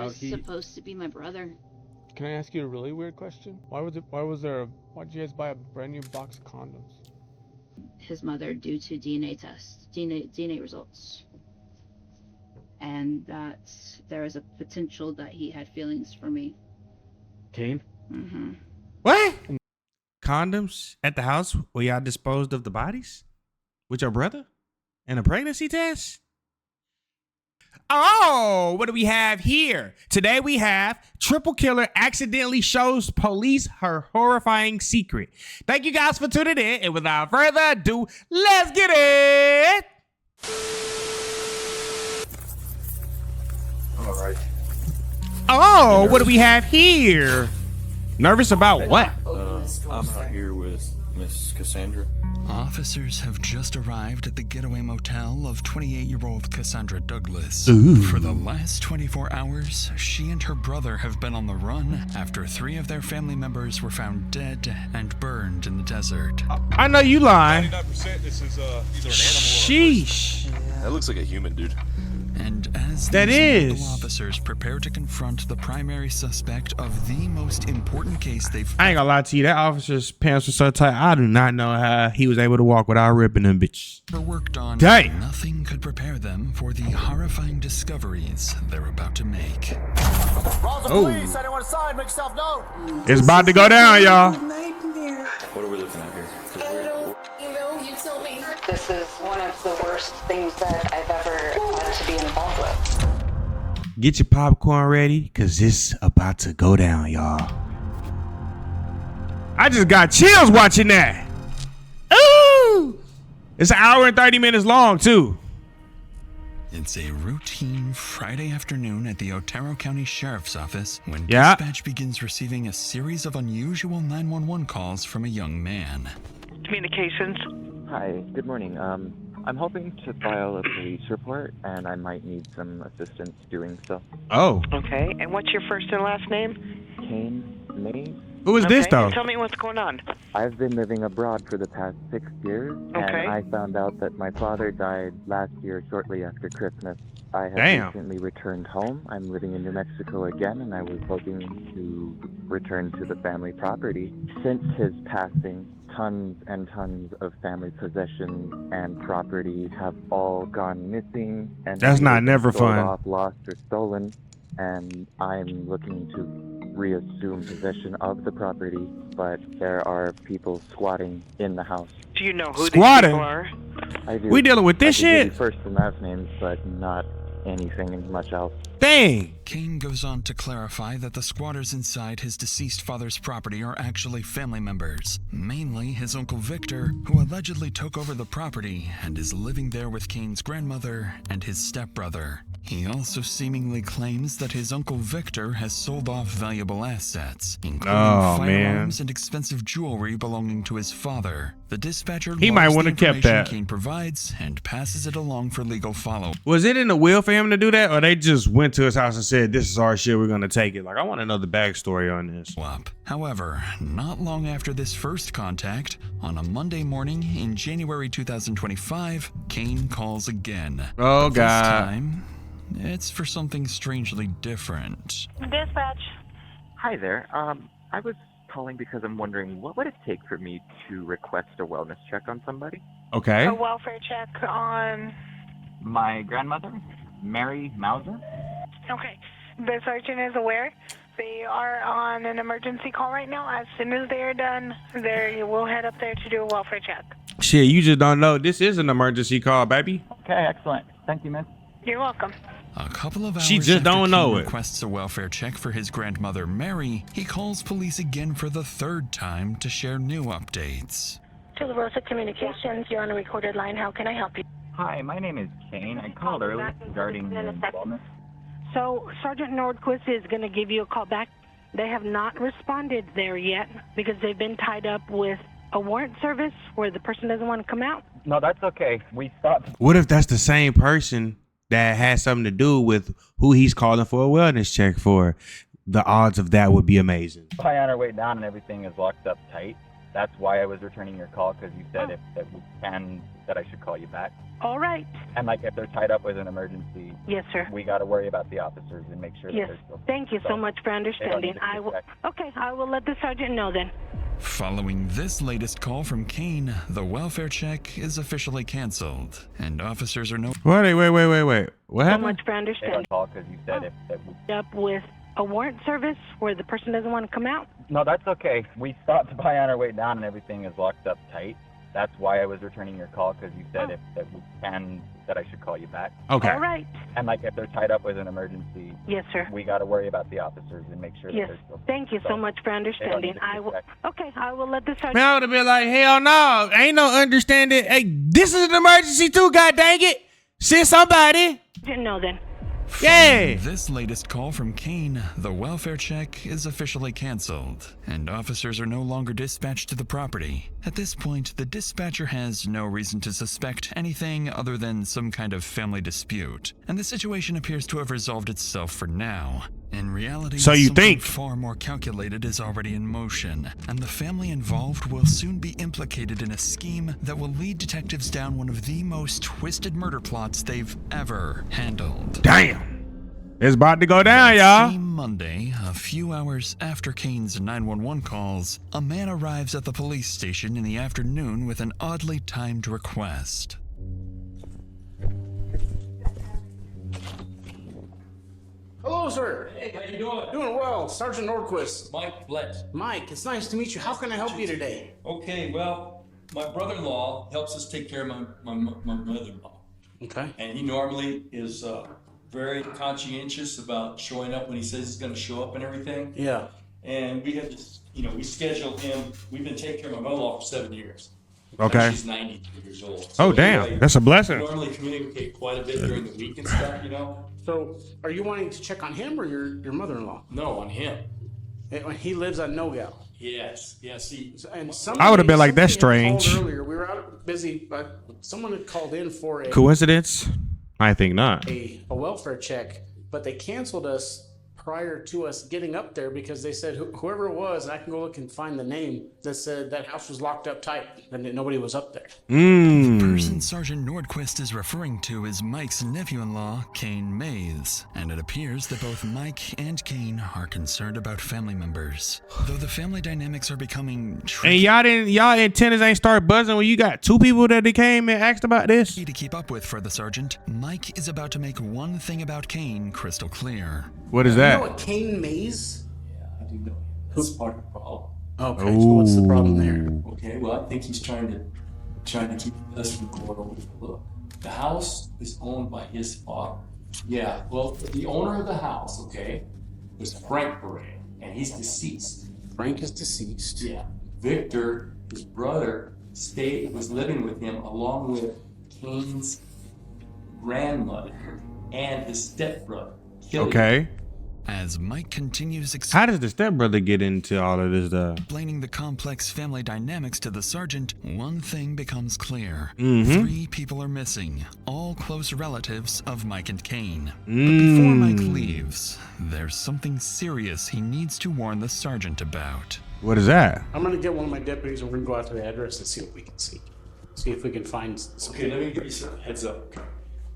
was supposed to be my brother. Can I ask you a really weird question? Why'd you guys buy a brand new box of condoms? His mother, due to DNA results. And that there was a potential that he had feelings for me. Kane? Mm-hmm. What? Condoms at the house where y'all disposed of the bodies? With your brother? And a pregnancy test? Oh, what do we have here? Today we have triple killer accidentally shows police her horrifying secret. Thank you guys for tuning in. And without further ado, let's get it. All right. Oh, what do we have here? Nervous about what? I'm out here with Miss Cassandra. Officers have just arrived at the getaway motel of 28-year-old Cassandra Douglas. Ooh. For the last 24 hours, she and her brother have been on the run after 3 of their family members were found dead and burned in the desert. I know you lying. 99% this is either an animal Sheesh. That looks like a human, dude. And as That these is. local officers prepare to confront the primary suspect of the most important case they've I ain't gonna lie to you. That officer's pants were so tight. I do not know how he was able to walk without ripping them bitches. ever worked on, Dang. nothing could prepare them for the horrifying discoveries they're about to make. Oh. It's about to go down, y'all. What are we looking at here? You tell me. This is one of the worst things that I've ever had to be involved with. Get your popcorn ready, cause it's about to go down, y'all. I just got chills watching that. Ooh! It's an hour and 30 minutes long, too. It's a routine Friday afternoon at the Otero County Sheriff's Office when Yeah. dispatch begins receiving a series of unusual 911 calls from a young man. Communications. Hi, good morning. I'm hoping to file a police report, and I might need some assistance doing so. Oh. Okay, and what's your first and last name? Kane Mays. Who is this, though? And tell me what's going on. I've been living abroad for the past 6 years, Okay. and I found out that my father died last year shortly after Christmas. I have Damn. recently returned home. I'm living in New Mexico again, and I was hoping to return to the family property. Since his passing, tons and tons of family possessions and property have all gone missing. And That's not never sold fun. off, lost, or stolen, and I'm looking to reassume possession of the property, but there are people squatting in the house. Do you know who Squatting? these people are? I do. We dealing with this I can give shit? you first and last names, but not anything much else. Dang. Kane goes on to clarify that the squatters inside his deceased father's property are actually family members, mainly his Uncle Victor, who allegedly took over the property and is living there with Kane's grandmother and his stepbrother. He also seemingly claims that his Uncle Victor has sold off valuable assets, including Oh, firearms man. and expensive jewelry belonging to his father. The dispatcher He might logs wanna the kept information that. Kane provides and passes it along for legal follow. Was it in the will for him to do that, or they just went to his house and said, "This is our shit, we're gonna take it"? Like, I want to know the backstory on this. However, not long after this first contact, on a Monday morning in January 2025, Kane calls again. Oh, But God. This time, it's for something strangely different. Dispatch. Hi there. I was calling because I'm wondering what would it take for me to request a wellness check on somebody? Okay. A welfare check on... My grandmother, Mary Mauser. Okay. The sergeant is aware. They are on an emergency call right now. As soon as they are done, we'll head up there to do a welfare check. Shit, you just don't know. This is an emergency call, baby. Okay, excellent. Thank you, miss. You're welcome. A couple of hours She just after don't know Kane it. requests a welfare check for his grandmother Mary, he calls police again for the third time to share new updates. To the Rosa Communications, you're on a recorded line. How can I help you? Hi, my name is Kane. I called earlier regarding wellness. So Sergeant Nordquist is going to give you a call back. They have not responded there yet because they've been tied up with a warrant service where the person doesn't want to come out. No, that's okay. We stopped. What if that's the same person that has something to do with who he's calling for a wellness check for? The odds of that would be amazing. Probably on our way down and everything is locked up tight. That's why I was returning your call, because you said if we can, that I should call you back. All right. And like if they're tied up with an emergency, Yes, sir. we got to worry about the officers and make sure Yes. that they're still. Thank you so much for understanding. need to I will. check. Okay, I will let the sergeant know then. Following this latest call from Kane, the welfare check is officially canceled, and officers are no. Wait. What So happened? much for They understanding. don't call because you said if we. Up with a warrant service where the person doesn't want to come out. No, that's okay. We stopped by on our way down and everything is locked up tight. That's why I was returning your call, because you said if we can, that I should call you back. Okay. All right. And like if they're tied up with an emergency, Yes, sir. we got to worry about the officers and make sure Yes. that they're still. Thank you so much for understanding. need to I will. check. Okay, I will let the sergeant. Man, I would have been like, hell no, ain't no understanding. Hey, this is an emergency too, god dang it. Send somebody. know then. Yeah. This latest call from Kane, the welfare check is officially canceled, and officers are no longer dispatched to the property. At this point, the dispatcher has no reason to suspect anything other than some kind of family dispute, and the situation appears to have resolved itself for now. In reality, So you something think? far more calculated is already in motion, and the family involved will soon be implicated in a scheme that will lead detectives down one of the most twisted murder plots they've ever handled. Damn. It's about to go down, y'all. Same Monday, a few hours after Kane's 911 calls, a man arrives at the police station in the afternoon with an oddly timed request. Hello, sir. Hey, how you doing? Doing well. Sergeant Nordquist. Mike Blitz. Mike, it's nice to meet you. How can I help you today? Okay, well, my brother-in-law helps us take care of my mother-in-law. Okay. And he normally is very conscientious about showing up when he says he's gonna show up and everything. Yeah. And we have this, we scheduled him, we've been taking care of my mother-in-law for 7 years. Okay. She's 93 years old. Oh, damn. anyway, That's a blessing. We normally communicate quite a bit during the week and stuff, So, are you wanting to check on him or your mother-in-law? No, on him. He lives on Nogal. Yes, see. And I would've been like, that's somebody had strange. called earlier. We were out busy, but someone had called in for a Coincidence? I think not. a welfare check, but they canceled us prior to us getting up there because they said whoever it was, and I can go look and find the name, that said that house was locked up tight and that nobody was up there. The person Sergeant Nordquist is referring to is Mike's nephew-in-law, Kane Mays, and it appears that both Mike and Kane are concerned about family members. Though the family dynamics are becoming tricky And y'all antennas ain't start buzzing when you got two people that they came and asked about this? to keep up with for the sergeant, Mike is about to make one thing about Kane crystal clear. What is You that? know a Kane Mays? Yeah, I do know. That's part of the problem. Okay, so what's the problem there? Okay, well, I think he's trying to keep us from going over the look. The house is owned by his father. Yeah, well, the owner of the house, okay, was Frank Beret, and he's deceased. Frank is deceased. Yeah. Victor, his brother, was living with him along with Kane's grandmother and his stepbrother. Okay. As Mike continues How does the stepbrother get into all of this stuff? explaining the complex family dynamics to the sergeant, one thing becomes clear. Mm-hmm. 3 people are missing, all close relatives of Mike and Kane. But before Mike leaves, there's something serious he needs to warn the sergeant about. What is that? I'm gonna get one of my deputies and we're gonna go out to the address and see what we can see. See if we can find something. Okay, let me give you some heads up.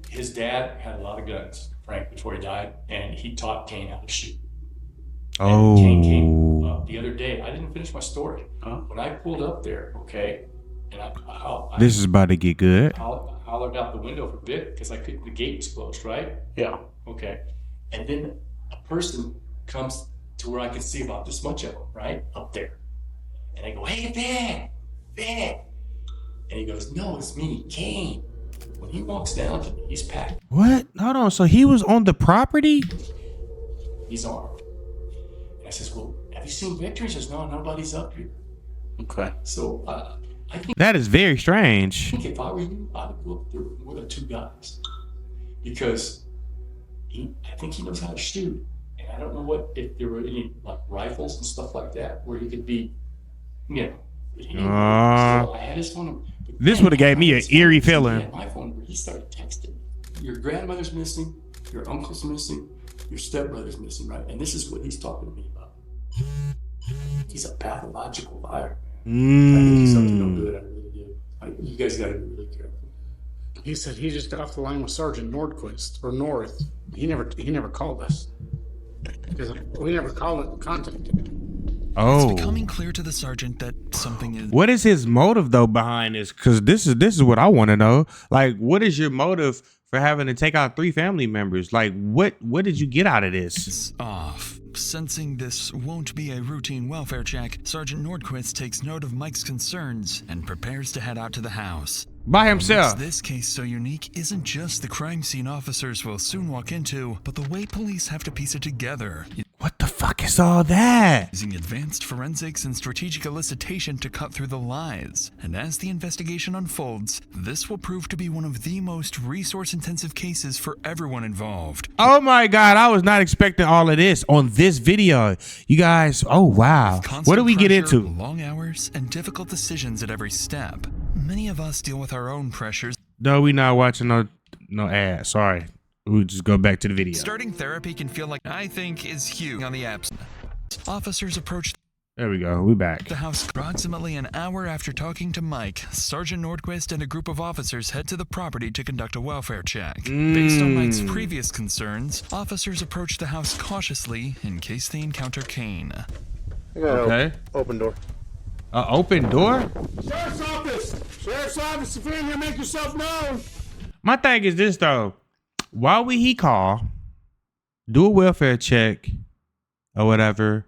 His dad had a lot of guns, Frank, before he died, and he taught Kane how to shoot. And Kane came up the other day. I didn't finish my story. When I pulled up there, okay, and I This is about to get good. hollered out the window for Vic because the gate was closed, right? Yeah. Okay. And then a person comes to where I can see about this much of them, right? Up there. And I go, hey, Vic. And he goes, no, it's me, Kane. When he walks down to me, he's packed. What? Hold on. So he was on the property? He's armed. And I says, well, have you seen Victor? He says, no, nobody's up here. Okay. So I think That is very strange. if I were you, I would go up there with the 2 guys. Because I think he knows how to shoot. And I don't know if there were any like rifles and stuff like that where he could be, So I had his phone. This would have gave me an eerie feeling. He had my phone where he started texting. Your grandmother's missing, your uncle's missing, your stepbrother's missing, right? And this is what he's talking to me about. He's a pathological liar, man. I think it's something don't do it. I really do. You guys got to be really careful. He said he just got off the line with Sergeant Nordquist or North. He never called us because we never contacted him. It's becoming clear to the sergeant that something is. What is his motive though behind this? Because this is what I want to know. Like, what is your motive for having to take out 3 family members? Like, what did you get out of this? Is off. Sensing this won't be a routine welfare check, Sergeant Nordquist takes note of Mike's concerns and prepares to head out to the house. By himself. What makes this case so unique isn't just the crime scene officers will soon walk into, but the way police have to piece it together. What the fuck is all that? Using advanced forensics and strategic elicitation to cut through the lies. And as the investigation unfolds, this will prove to be one of the most resource-intensive cases for everyone involved. Oh my God, I was not expecting all of this on this video. You guys, oh wow. What do we get into? Long hours and difficult decisions at every step. Many of us deal with our own pressures. No, we not watching no ad. Sorry. We'll just go back to the video. Starting therapy can feel like, I think, is huge on the apps. Officers approach There we go. We back. the house approximately an hour after talking to Mike. Sergeant Nordquist and a group of officers head to the property to conduct a welfare check. Based on Mike's previous concerns, officers approach the house cautiously in case they encounter Kane. Okay. Open door. Open door? Sheriff's office! Sheriff's office, if you're in here, make yourself known! My thing is this though. Why would he call, do a welfare check or whatever,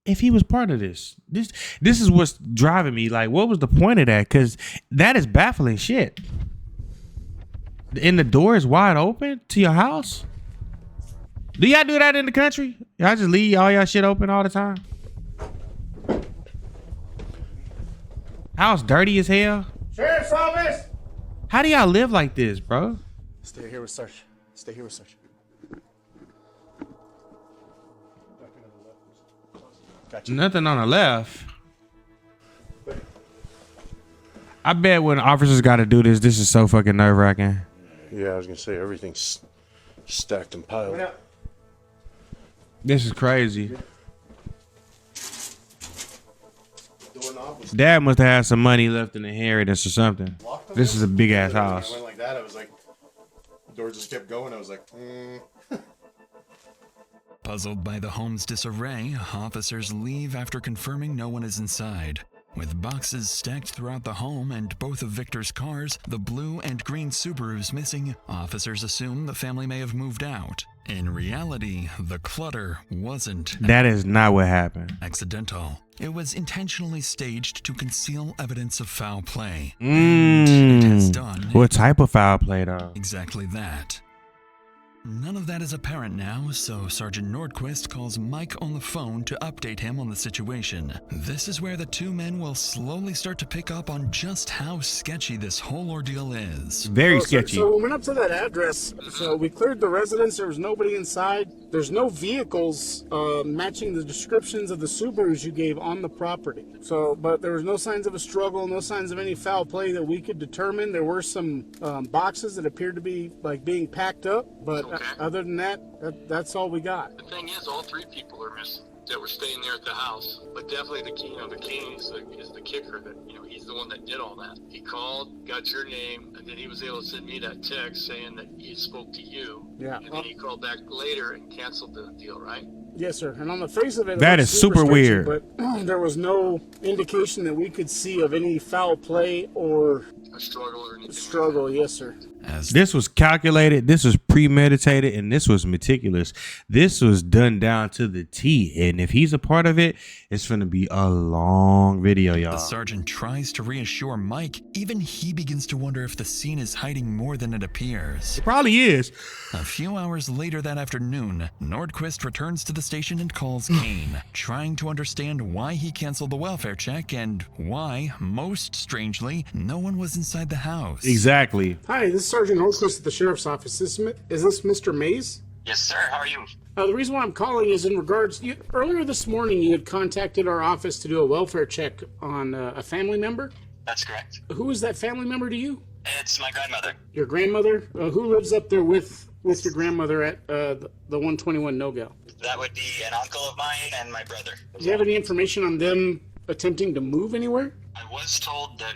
if he was part of this? This is what's driving me. Like, what was the point of that? Because that is baffling shit. And the door is wide open to your house? Do y'all do that in the country? Y'all just leave all y'all shit open all the time? House dirty as hell? Sheriff's office! How do y'all live like this, bro? Stay here with Sarge. Stay here with Sarge. Gotcha. Nothing on the left. I bet when officers got to do this, this is so fucking nerve-wracking. Yeah, I was gonna say everything's stacked and piled. This is crazy. Dad must have had some money left in the inheritance or something. This is a big ass house. I went like that. I was like, the door just kept going. I was like, Puzzled by the home's disarray, officers leave after confirming no one is inside. With boxes stacked throughout the home and both of Victor's cars, the blue and green Subarus missing, officers assume the family may have moved out. In reality, the clutter wasn't That is not what happened. accidental. It was intentionally staged to conceal evidence of foul play. Mm. It has done What type of foul play though? exactly that. None of that is apparent now, so Sergeant Nordquist calls Mike on the phone to update him on the situation. This is where the two men will slowly start to pick up on just how sketchy this whole ordeal is. Very sketchy. So we went up to that address. So we cleared the residence. There was nobody inside. There's no vehicles matching the descriptions of the Subarus you gave on the property. So, but there was no signs of a struggle, no signs of any foul play that we could determine. There were some boxes that appeared to be like being packed up, but other than that, that's all we got. The thing is, all 3 people are missing that were staying there at the house. But definitely the king is the kicker. That he's the one that did all that. He called, got your name, and then he was able to send me that text saying that he spoke to you. Yeah. And then he called back later and canceled the deal, right? Yes, sir. And on the face of it, That is super weird. But there was no indication that we could see of any foul play or A struggle or anything. struggle. Yes, sir. This was calculated, this was premeditated, and this was meticulous. This was done down to the T. And if he's a part of it, it's going to be a long video, The y'all. sergeant tries to reassure Mike. Even he begins to wonder if the scene is hiding more than it appears. It probably is. A few hours later that afternoon, Nordquist returns to the station and calls Kane, trying to understand why he canceled the welfare check and why, most strangely, no one was inside the house. Exactly. Hi, this is Sergeant Nordquist at the Sheriff's Office. Is this Mr. Mays? Yes, sir. How are you? The reason why I'm calling is in regards, earlier this morning you had contacted our office to do a welfare check on a family member. That's correct. Who is that family member to you? It's my grandmother. Your grandmother? Who lives up there with your grandmother at the 121 No-Go? That would be an uncle of mine and my brother. Do you have any information on them attempting to move anywhere? I was told that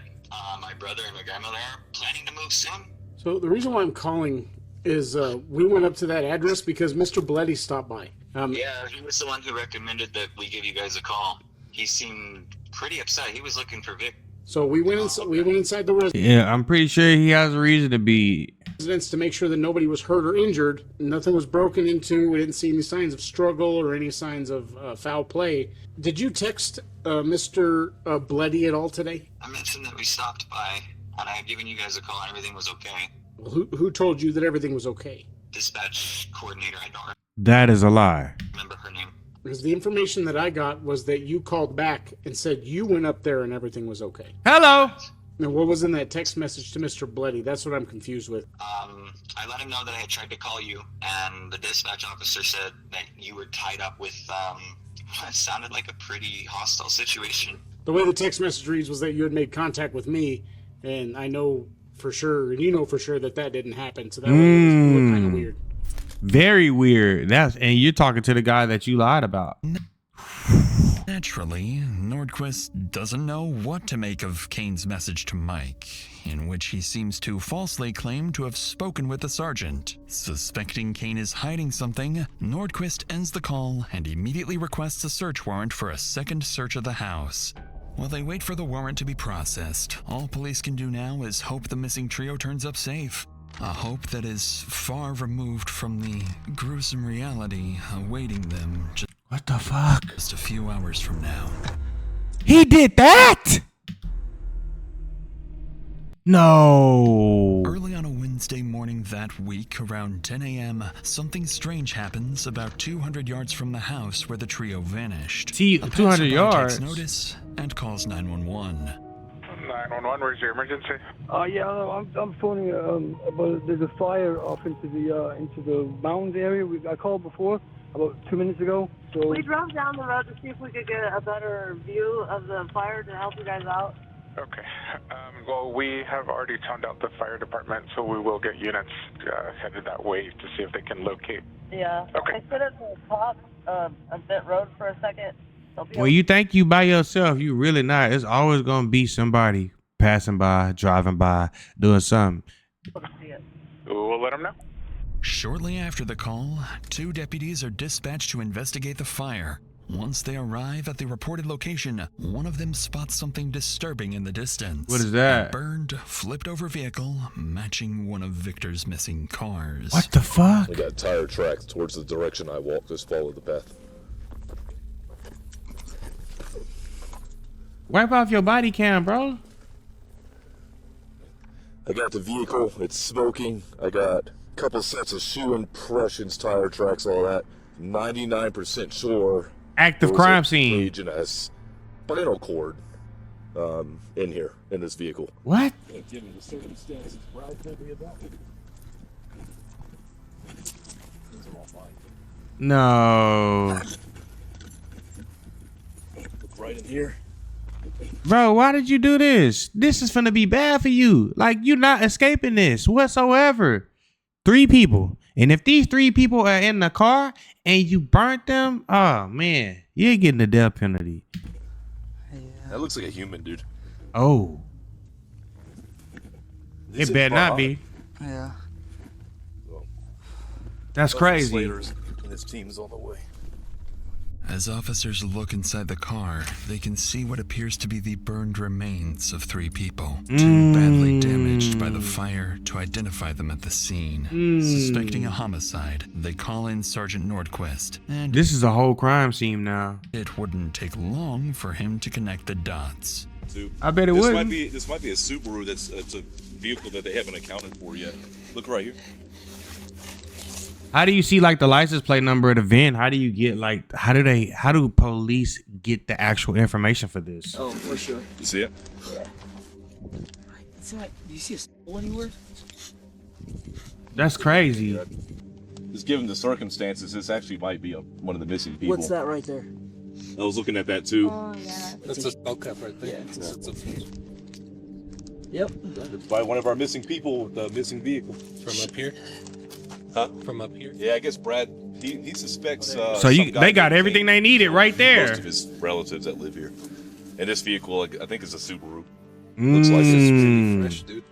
my brother and my grandmother are planning to move soon. So the reason why I'm calling is we went up to that address because Mr. Bloody stopped by. Yeah, he was the one who recommended that we give you guys a call. He seemed pretty upset. He was looking for Vic. So we went inside the residence. Yeah, I'm pretty sure he has a reason to be. To make sure that nobody was hurt or injured. Nothing was broken into. We didn't see any signs of struggle or any signs of foul play. Did you text Mr. Bloody at all today? I mentioned that we stopped by, and I had given you guys a call and everything was okay. Who told you that everything was okay? Dispatch coordinator, I don't That is a lie. remember her name. Because the information that I got was that you called back and said you went up there and everything was okay. Hello. Now, what was in that text message to Mr. Bloody? That's what I'm confused with. I let him know that I had tried to call you, and the dispatch officer said that you were tied up with, it sounded like a pretty hostile situation. The way the text message reads was that you had made contact with me, and I know for sure, and you know for sure that didn't happen. So that way it was kind of weird. Very weird. And you're talking to the guy that you lied about. Naturally, Nordquist doesn't know what to make of Kane's message to Mike, in which he seems to falsely claim to have spoken with the sergeant. Suspecting Kane is hiding something, Nordquist ends the call and immediately requests a search warrant for a second search of the house. While they wait for the warrant to be processed, all police can do now is hope the missing trio turns up safe. A hope that is far removed from the gruesome reality awaiting them. What the fuck? Just a few hours from now. He did that? No. Early on a Wednesday morning that week, around 10 a.m., something strange happens about 200 yards from the house where the trio vanished. 200 yards? Takes notice and calls 911. 911, where's your emergency? Yeah, I'm phoning about there's a fire off into the mountains area. I called before about 2 minutes ago. So we drove down the road to see if we could get a better view of the fire to help you guys out. Okay. Well, we have already toned out the fire department, so we will get units headed that way to see if they can locate. Yeah. Okay. I stood at the top of that road for a second. When you think you by yourself, you really not. It's always gonna be somebody passing by, driving by, doing something. We'll let them know. Shortly after the call, 2 deputies are dispatched to investigate the fire. Once they arrive at the reported location, one of them spots something disturbing in the distance. What is that? A burned, flipped-over vehicle matching one of Victor's missing cars. What the fuck? We got tire tracks towards the direction I walked. Just follow the path. Wipe off your body cam, bro. I got the vehicle. It's smoking. I got a couple sets of shoe impressions, tire tracks, all that. 99% sure. Active crime scene. Agent has spinal cord in here, in this vehicle. What? Given the circumstances, Brad told me about it. These are all fine. No. Look right in here. Bro, why did you do this? This is finna be bad for you. Like, you're not escaping this whatsoever. 3 people. And if these 3 people are in the car and you burnt them, oh, man, you're getting the death penalty. That looks like a human, dude. Oh. It better not be. Yeah. That's crazy. Slaters and his team is on the way. As officers look inside the car, they can see what appears to be the burned remains of 3 people, too badly damaged by the fire to identify them at the scene. Suspecting a homicide, they call in Sergeant Nordquist, and this is a whole crime scene now. It wouldn't take long for him to connect the dots. I bet it wouldn't. This might be a Subaru. It's a vehicle that they haven't accounted for yet. Look right here. How do you see like the license plate number of the VIN? How do you get like, how do police get the actual information for this? Oh, for sure. You see it? Yeah. It's like, do you see a skull anywhere? That's crazy. Just given the circumstances, this actually might be one of the missing people. What's that right there? I was looking at that too. Oh, yeah. That's a skull cap right there. Yep. It's by one of our missing people with the missing vehicle. From up here? Huh? From up here? Yeah, I guess Brad, he suspects. So they got everything they needed right there. Most of his relatives that live here. And this vehicle, I think, is a Subaru. Looks like it's pretty fresh, dude.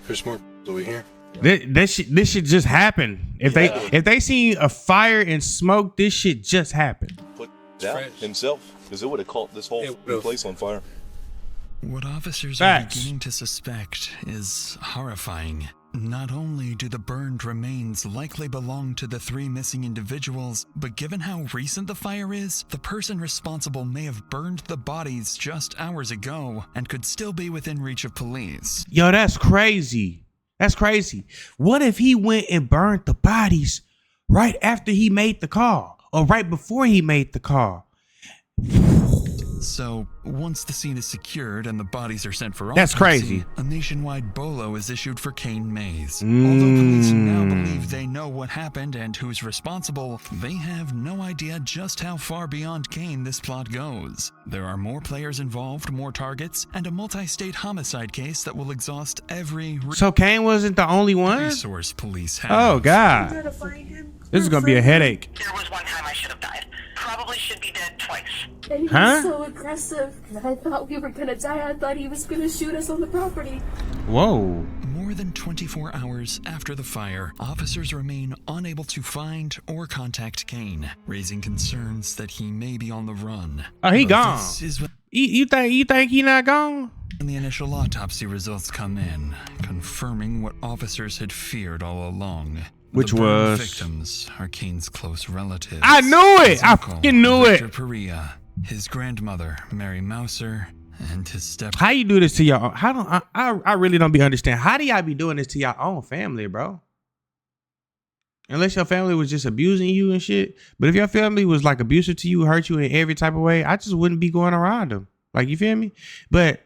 There's more over here. This shit just happened. If they see a fire and smoke, this shit just happened. Put out himself, because it would have caught this whole place on fire. What officers are beginning to suspect is horrifying. Not only do the burned remains likely belong to the 3 missing individuals, but given how recent the fire is, the person responsible may have burned the bodies just hours ago and could still be within reach of police. Yo, that's crazy. That's crazy. What if he went and burned the bodies right after he made the call or right before he made the call? So, once the scene is secured and the bodies are sent for autopsy, that's crazy. A nationwide BOLO is issued for Kane Mays. Although police now believe they know what happened and who's responsible, they have no idea just how far beyond Kane this plot goes. There are more players involved, more targets, and a multi-state homicide case that will exhaust every So Kane wasn't the only one? resource police have. Oh, God. This is going to be a headache. There was one time I should have died. Probably should be dead twice. And he was so aggressive that I thought we were gonna die. I thought he was gonna shoot us on the property. Whoa. More than 24 hours after the fire, officers remain unable to find or contact Kane, raising concerns that he may be on the run. Oh, he But gone. this is when You think he not gone? the initial autopsy results come in, confirming what officers had feared all along. Which the burned was? victims are Kane's close relatives. I knew it! His I uncle, fucking knew Victor it! Perea, his grandmother, Mary Mouser, and his step. How you do this to y'all? I really don't be understand. How do y'all be doing this to y'all own family, bro? Unless your family was just abusing you and shit. But if your family was like abusive to you, hurt you in every type of way, I just wouldn't be going around them. Like, you feel me? But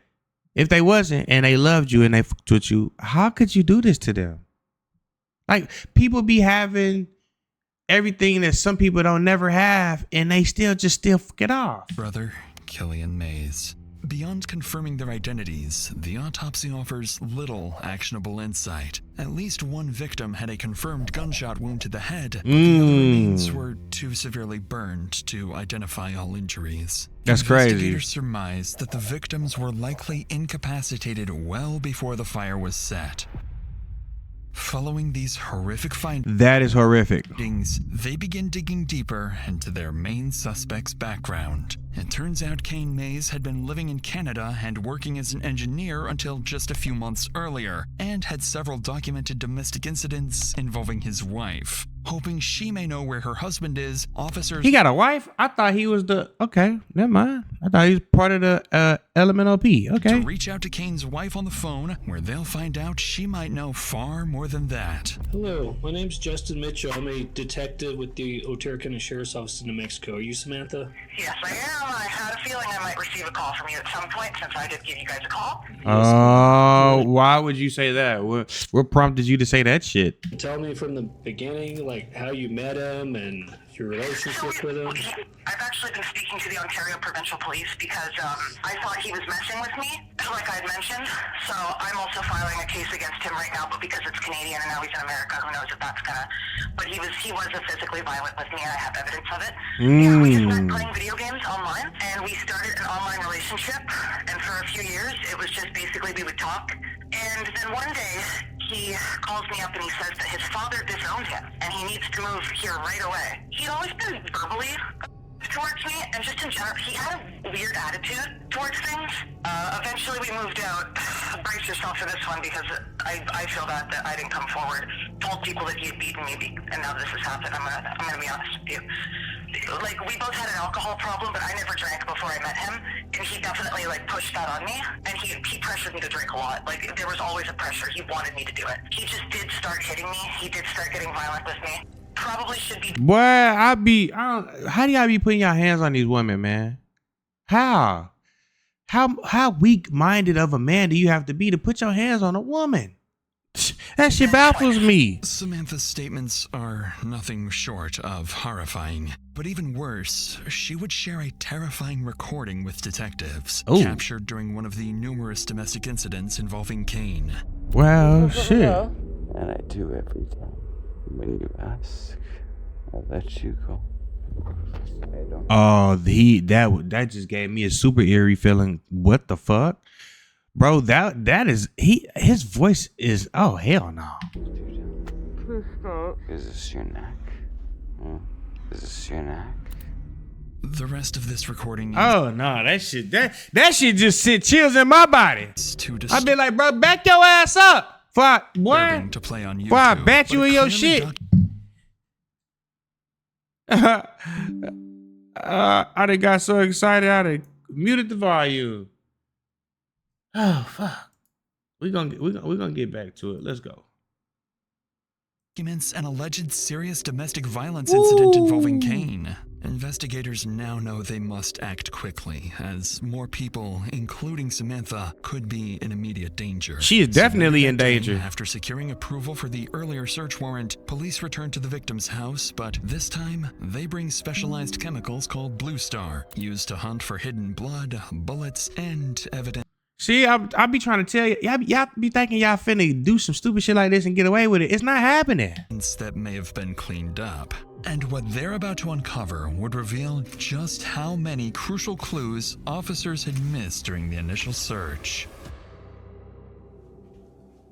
if they wasn't and they loved you and they fucked with you, how could you do this to them? Like, people be having everything that some people don't never have, and they still fuck it off. Brother Killian Mays. Beyond confirming their identities, the autopsy offers little actionable insight. At least one victim had a confirmed gunshot wound to the head, but the other remains were too severely burned to identify all injuries. That's crazy. Investigators surmised that the victims were likely incapacitated well before the fire was set. Following these horrific findings, That is horrific. they begin digging deeper into their main suspect's background. It turns out Kane Mays had been living in Canada and working as an engineer until just a few months earlier, and had several documented domestic incidents involving his wife. Hoping she may know where her husband is, officers... He got a wife? I thought he was the... Okay, never mind. I thought he was part of the LMNOP. Okay. to reach out to Kane's wife on the phone, where they'll find out she might know far more than that. Hello, my name's Justin Mitchell. I'm a detective with the Otero County Sheriff's Office in New Mexico. Are you Samantha? Yes, I am. I had a feeling I might receive a call from you at some point since I did give you guys a call. Oh, why would you say that? What prompted you to say that shit? Tell me from the beginning, like how you met him and your relationship with him. I've actually been speaking to the Ontario Provincial Police because I thought he was messing with me, like I had mentioned. So I'm also filing a case against him right now, but because it's Canadian and now he's in America, who knows if that's gonna... But he was physically violent with me, and I have evidence of it. Yeah, we just started playing video games online, and we started an online relationship. And for a few years, it was just basically we would talk. And then one day, he calls me up and he says that his father disowned him, and he needs to move here right away. He'd always been verbally towards me, and just in general, he had a weird attitude towards things. Eventually we moved out. Brace yourself for this one, because I feel that I didn't come forward. Told people that he had beaten me, and now this has happened. I'm gonna be honest with you. Like, we both had an alcohol problem, but I never drank before I met him, and he definitely, like, pushed that on me, and he pressured me to drink a lot. Like, there was always a pressure. He wanted me to do it. He just did start hitting me. He did start getting violent with me. Probably should be... Boy, how do y'all be putting your hands on these women, man? How weak-minded of a man do you have to be to put your hands on a woman? That shit baffles me. Samantha's statements are nothing short of horrifying. But even worse, she would share a terrifying recording with detectives, captured during one of the numerous domestic incidents involving Kane. Well, shit. And I do every time. When you ask, I let you go. Oh, that just gave me a super eerie feeling. What the fuck, bro? That is his voice is. Oh hell no. Is this your neck? Is this your neck? The rest of this recording. Oh no, that shit just sent chills in my body. I'd be like, bro, back your ass up, boy. To play on YouTube, Before I bat you in your shit. I done got so excited I done muted the volume. Oh fuck. We're gonna get back to it. Let's go. Documents an alleged serious domestic violence incident involving Kane. Investigators now know they must act quickly, as more people, including Samantha, could be in immediate danger. She is definitely in danger. After securing approval for the earlier search warrant, police return to the victim's house, but this time, they bring specialized chemicals called Blue Star, used to hunt for hidden blood, bullets, and evidence. See, I be trying to tell you, y'all be thinking y'all finna do some stupid shit like this and get away with it. It's not happening. That may have been cleaned up. And what they're about to uncover would reveal just how many crucial clues officers had missed during the initial search.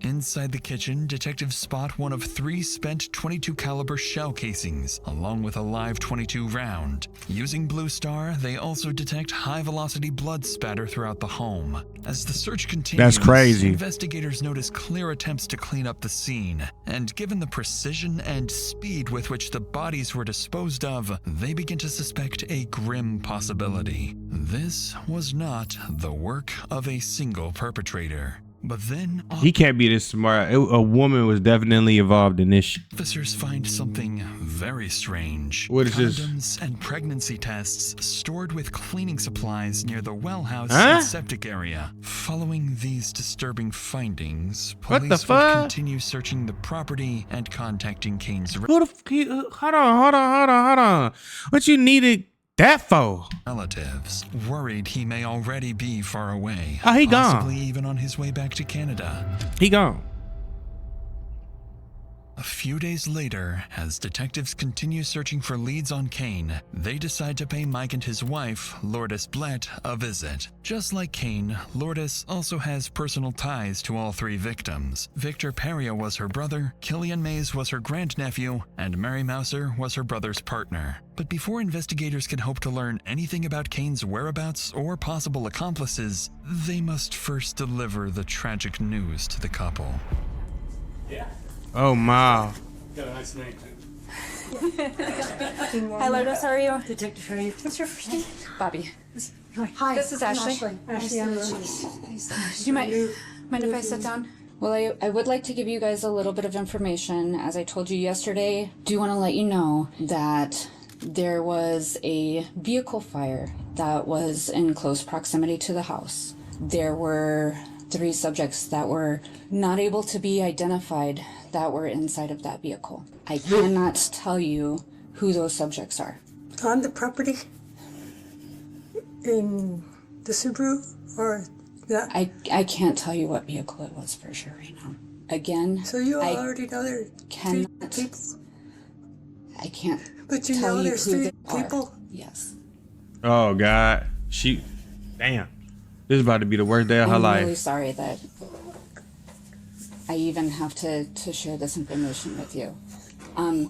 Inside the kitchen, detectives spot one of 3 spent .22 caliber shell casings, along with a live .22 round. Using Blue Star, they also detect high-velocity blood spatter throughout the home. As the search continues, that's crazy. Investigators notice clear attempts to clean up the scene, and given the precision and speed with which the bodies were disposed of, they begin to suspect a grim possibility. This was not the work of a single perpetrator. But then he can't be this smart. A woman was definitely involved in this. Officers find something very strange. What is this? Condoms and pregnancy tests stored with cleaning supplies near the well house and septic area. Following these disturbing findings, police would continue searching the property and contacting Kane's Hold on. What you needed that for? Relatives, worried he may already be far away. Oh, he gone. Possibly even on his way back to Canada. He gone. A few days later, as detectives continue searching for leads on Kane, they decide to pay Mike and his wife, Lourdes Blett, a visit. Just like Kane, Lourdes also has personal ties to all 3 victims. Victor Peria was her brother, Killian Mays was her grandnephew, and Mary Mouser was her brother's partner. But before investigators can hope to learn anything about Kane's whereabouts or possible accomplices, they must first deliver the tragic news to the couple. Yeah. Oh my. Got a nice name too. Hi, Lourdes. How are you? Detective, how are you? What's your first name? Bobby. Hi. This is Ashley. Ashley, I'm Do you mind if I sit down? Well, I would like to give you guys a little bit of information. As I told you yesterday, do want to let you know that there was a vehicle fire that was in close proximity to the house. There were 3 subjects that were not able to be identified that were inside of that vehicle. I cannot tell you who those subjects are. On the property? In the Subaru? Or that? I can't tell you what vehicle it was for sure right now. Again, So you already know there are 3 cannot. people? I can't But you tell know you there's who 3 they people? are. Yes. Oh God. Damn. This is about to be the worst day of her I'm life. really sorry that I even have to share this information with you.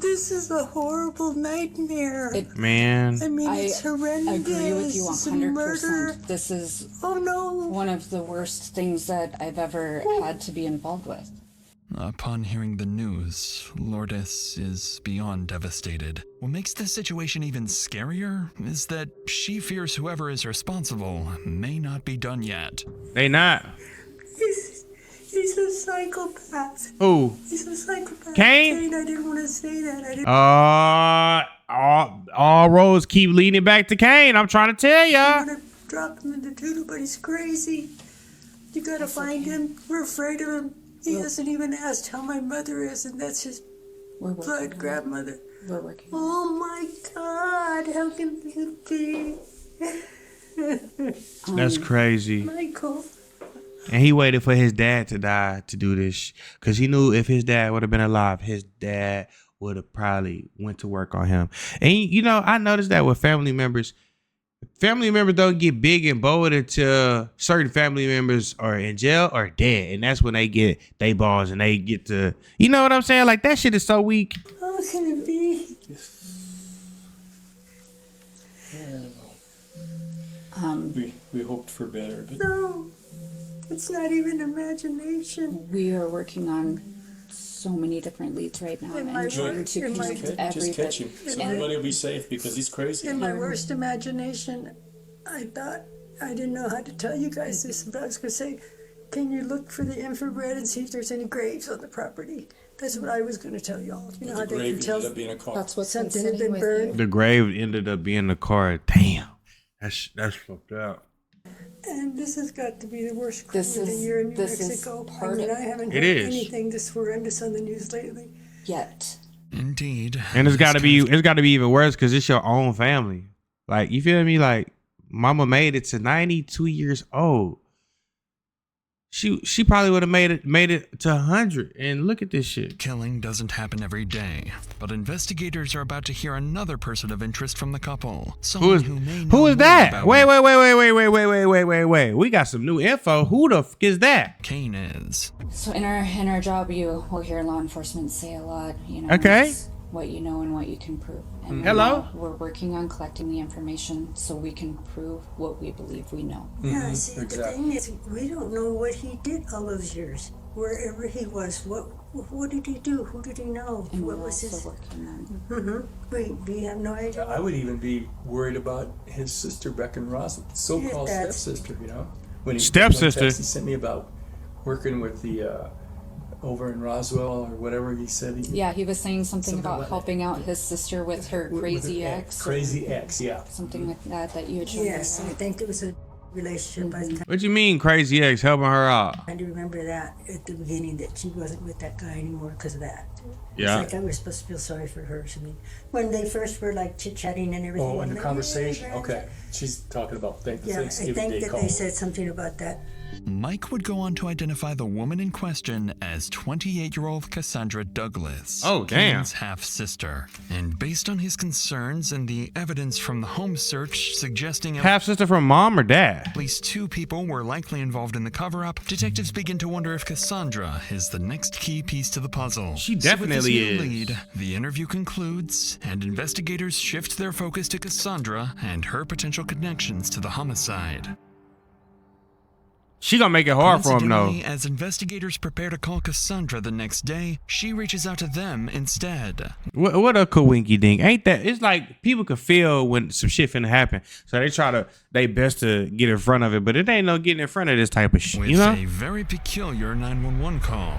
This is a horrible nightmare. Man. I mean, it's horrendous. I agree with you It's a murder. 100%. This is no. one of the worst things that I've ever had to be involved with. Upon hearing the news, Lourdes is beyond devastated. What makes this situation even scarier is that she fears whoever is responsible may not be done yet. They not. He's a psychopath. Who? He's a psychopath. Kane? I didn't want to say that. All roads keep leading back to Kane. I'm trying to tell I ya. want to drop him in the doodle, but he's crazy. You gotta find him. We're afraid of him. He hasn't even asked how my mother is, and that's his blood grandmother. We're working. Oh my God! How can it be? That's crazy. Michael. And he waited for his dad to die to do this. Because he knew if his dad would have been alive, his dad would have probably went to work on him. And you know, I noticed that with family members don't get big and bold until certain family members are in jail or dead, and that's when they get they balls and they get to, you know what I'm saying? Like, that shit is so weak. How can it be? We hoped for better. But No, it's not even imagination. We are working on so many different leads right now and trying to connect just everybody. catch him. So everybody will be safe because he's crazy. In my worst imagination, I thought I didn't know how to tell you guys this, but I was going to say, can you look for the infrared and see if there's any graves on the property? That's what I was going to tell y'all. You know how they can tell That's what's something been had been with burned. The grave ended up being the car. Damn. That's fucked up. And this has got to be the worst crime This of the is- year in New this is Mexico. I part mean, of- I haven't It heard is. anything this horrendous on the news lately. Yet. Indeed. And it's gotta be even worse because it's your own family. Like, you feel me? Like, mama made it to 92 years old. She probably would have made it to 100. And look at this shit. Killing doesn't happen every day, but investigators are about to hear another person of interest from the couple. Who is that? Wait. We got some new info. Who the f is that? Kane is. So in our job, you will hear law enforcement say a lot. You know, Okay. it's what you know and what you can prove. And Hello? we're working on collecting the information so we can prove what we believe we know. Yeah, see, the thing is, we don't know what he did all those years. Wherever he was, what did he do? Who did he know? And What we're was also his? working on. We have no idea. I would even be worried about his sister, Brecken Ross, so-called That's- stepsister, you know? When Stepsister? one text he sent me about working with the, over in Roswell or whatever he said. Yeah, he was saying something Something about like- helping out his sister with her crazy ex. Crazy ex, yeah. Something like that you had shown me Yes, I about. think it was a relationship by the time. What you mean, crazy ex helping her out? I do remember that at the beginning that she wasn't with that guy anymore because of that. Yeah. It's like I was supposed to feel sorry for her. I mean, when they first were like chit-chatting and everything. Oh, in the like, conversation, "Yeah, okay. She's talking about the Yeah, I Thanksgiving think Day that call. they said something about that. Mike would go on to identify the woman in question as 28-year-old Cassandra Douglas, Oh, damn. Kane's half-sister. And based on his concerns and the evidence from the home search suggesting Half sister from mom or dad? at least 2 people were likely involved in the cover-up, detectives begin to wonder if Cassandra is the next key piece to the puzzle. She definitely so with this new is. lead, the interview concludes, and investigators shift their focus to Cassandra and her potential connections to the homicide. She gonna make it hard for him though. Coincidentally, as investigators prepare to call Cassandra the next day, she reaches out to them instead. What a coinky dink. Ain't that? It's like people can feel when some shit finna happen. So they try they best to get in front of it, but it ain't no getting in front of this type of shit, With you know? a very peculiar 911 call.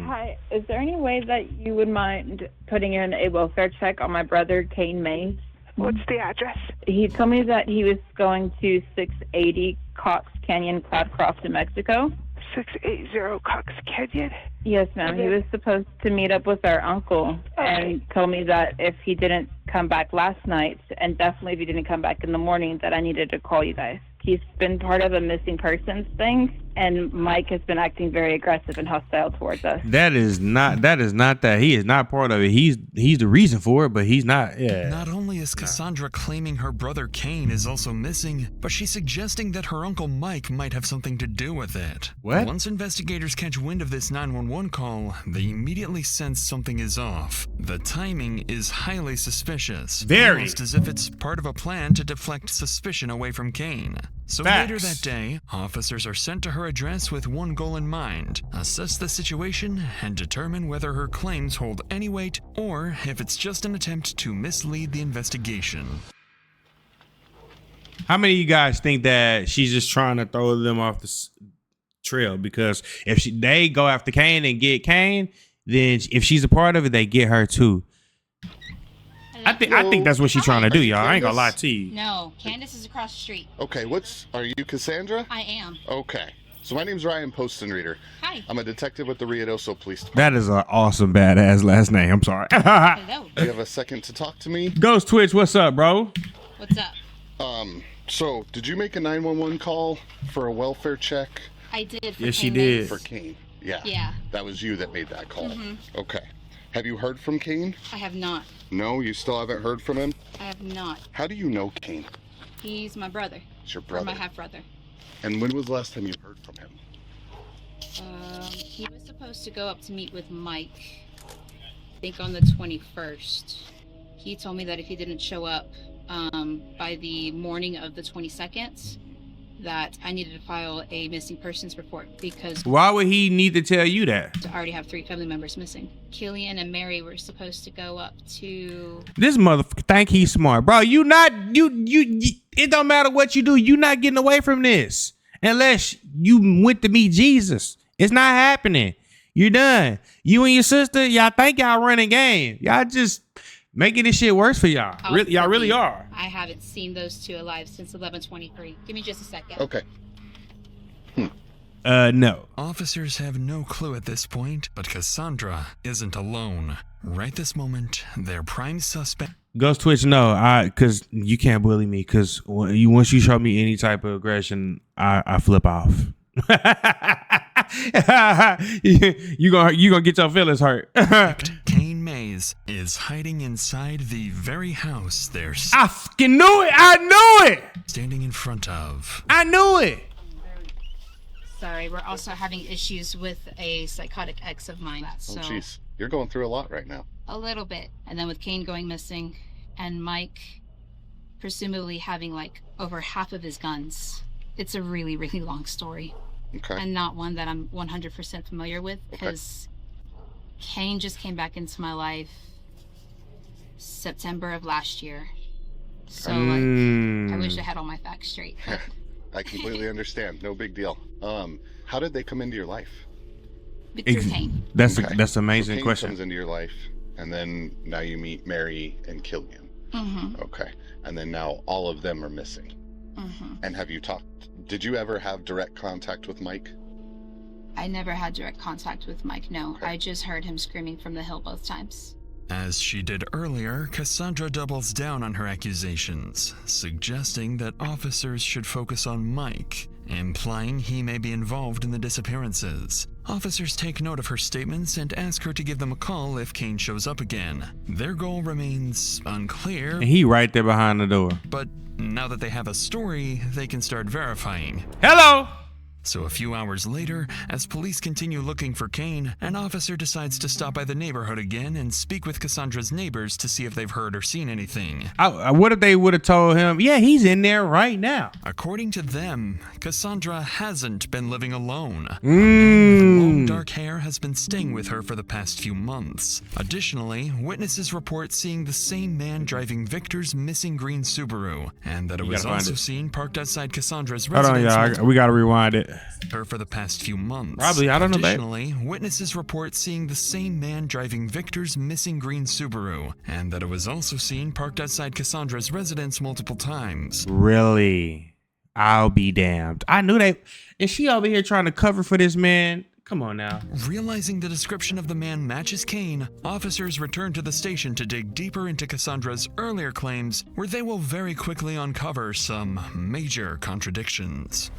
Hi, is there any way that you would mind putting in a welfare check on my brother, Kane Mays? What's the address? He told me that he was going to 680 Cox Canyon Cloud Croft in Mexico. 680 Cox Canyon? Yes, ma'am. He was supposed to meet up with our uncle and told me that if he didn't come back last night, and definitely if he didn't come back in the morning, that I needed to call you guys. He's been part of a missing persons thing, and Mike has been acting very aggressive and hostile towards us. That is not that. He is not part of it. He's the reason for it, but he's not. Yeah. Not only is Cassandra claiming her brother Kane is also missing, but she's suggesting that her uncle Mike might have something to do with it. What? Once investigators catch wind of this 911 call, they immediately sense something is off. The timing is highly suspicious. Very. Almost as if it's part of a plan to deflect suspicion away from Kane. So Facts. later that day, officers are sent to her address with one goal in mind: assess the situation and determine whether her claims hold any weight or if it's just an attempt to mislead the investigation. How many of you guys think that she's just trying to throw them off the trail? Because if they go after Kane and get Kane, then if she's a part of it, they get her too. I think that's what she's trying to do, y'all. I ain't gonna lie to you. No, Candace is across the street. Okay, are you Cassandra? I am. Okay. So my name's Ryan Poston Reader. Hi. I'm a detective with the Ruidoso Police Department. That is an awesome badass last name. I'm sorry. Hello. Do you have a second to talk to me? Ghost Twitch, what's up, bro? What's up? So did you make a 911 call for a welfare check? I did. For Yes, she Kane did. Mays. For Kane. Yeah. Yeah. That was you that made that call. Mhm. Okay. Have you heard from Kane? I have not. No, you still haven't heard from him? I have not. How do you know Kane? He's my brother. It's your Or brother. my half-brother. And when was the last time you heard from him? He was supposed to go up to meet with Mike, I think on the 21st. He told me that if he didn't show up by the morning of the 22nd, that I needed to file a missing persons report because Why would he need to tell you that? I already have 3 family members missing. Killian and Mary were supposed to go up to... This motherfucker think he's smart, bro. You it don't matter what you do. You not getting away from this unless you went to meet Jesus. It's not happening. You're done. You and your sister, y'all think y'all running game. Y'all just making this shit worse for y'all. Y'all really are. I haven't seen those 2 alive since 11/23. Give me just a second. Okay. No. Officers have no clue at this point, but Cassandra isn't alone. Right this moment, their prime suspect... Ghost Twitch, no, cause you can't bully me. Cause once you show me any type of aggression, I flip off. you gonna get your feelings hurt. Kane Mays is hiding inside the very house they're I fucking knew it. I knew it. Standing in front of. I knew it. Sorry, we're also having issues with a psychotic ex of mine. So Oh, jeez. You're going through a lot right now. a little bit. And then with Kane going missing and Mike presumably having like over half of his guns. It's a really, really long story. Okay. And not one that I'm 100% familiar with because Kane just came back into my life September of last year. So like, I wish I had all my facts straight. I completely understand. No big deal. How did they come into your life? Through Kane. That's an amazing So Kane question. comes into your life, and then now you meet Mary and Killian. Mm-hmm. Okay. And then now all of them are missing. Mm-hmm. And have you talked? Did you ever have direct contact with Mike? I never had direct contact with Mike, no. I just heard him screaming from the hill both times. As she did earlier, Cassandra doubles down on her accusations, suggesting that officers should focus on Mike, implying he may be involved in the disappearances. Officers take note of her statements and ask her to give them a call if Kane shows up again. Their goal remains unclear. And he right there behind the door. But now that they have a story, they can start verifying. Hello! So a few hours later, as police continue looking for Kane, an officer decides to stop by the neighborhood again and speak with Cassandra's neighbors to see if they've heard or seen anything. What if they would have told him, yeah, he's in there right now? According to them, Cassandra hasn't been living alone. Long dark hair has been staying with her for the past few months. Additionally, witnesses report seeing the same man driving Victor's missing green Subaru, and that it was also seen parked outside Cassandra's Hold on, residence. y'all. We gotta rewind it. Her for the past few months. Probably, I don't know, babe. Additionally, witnesses report seeing the same man driving Victor's missing green Subaru, and that it was also seen parked outside Cassandra's residence multiple times. Really? I'll be damned. I knew they. Is she over here trying to cover for this man? Come on now. Realizing the description of the man matches Kane, officers return to the station to dig deeper into Cassandra's earlier claims, where they will very quickly uncover some major contradictions.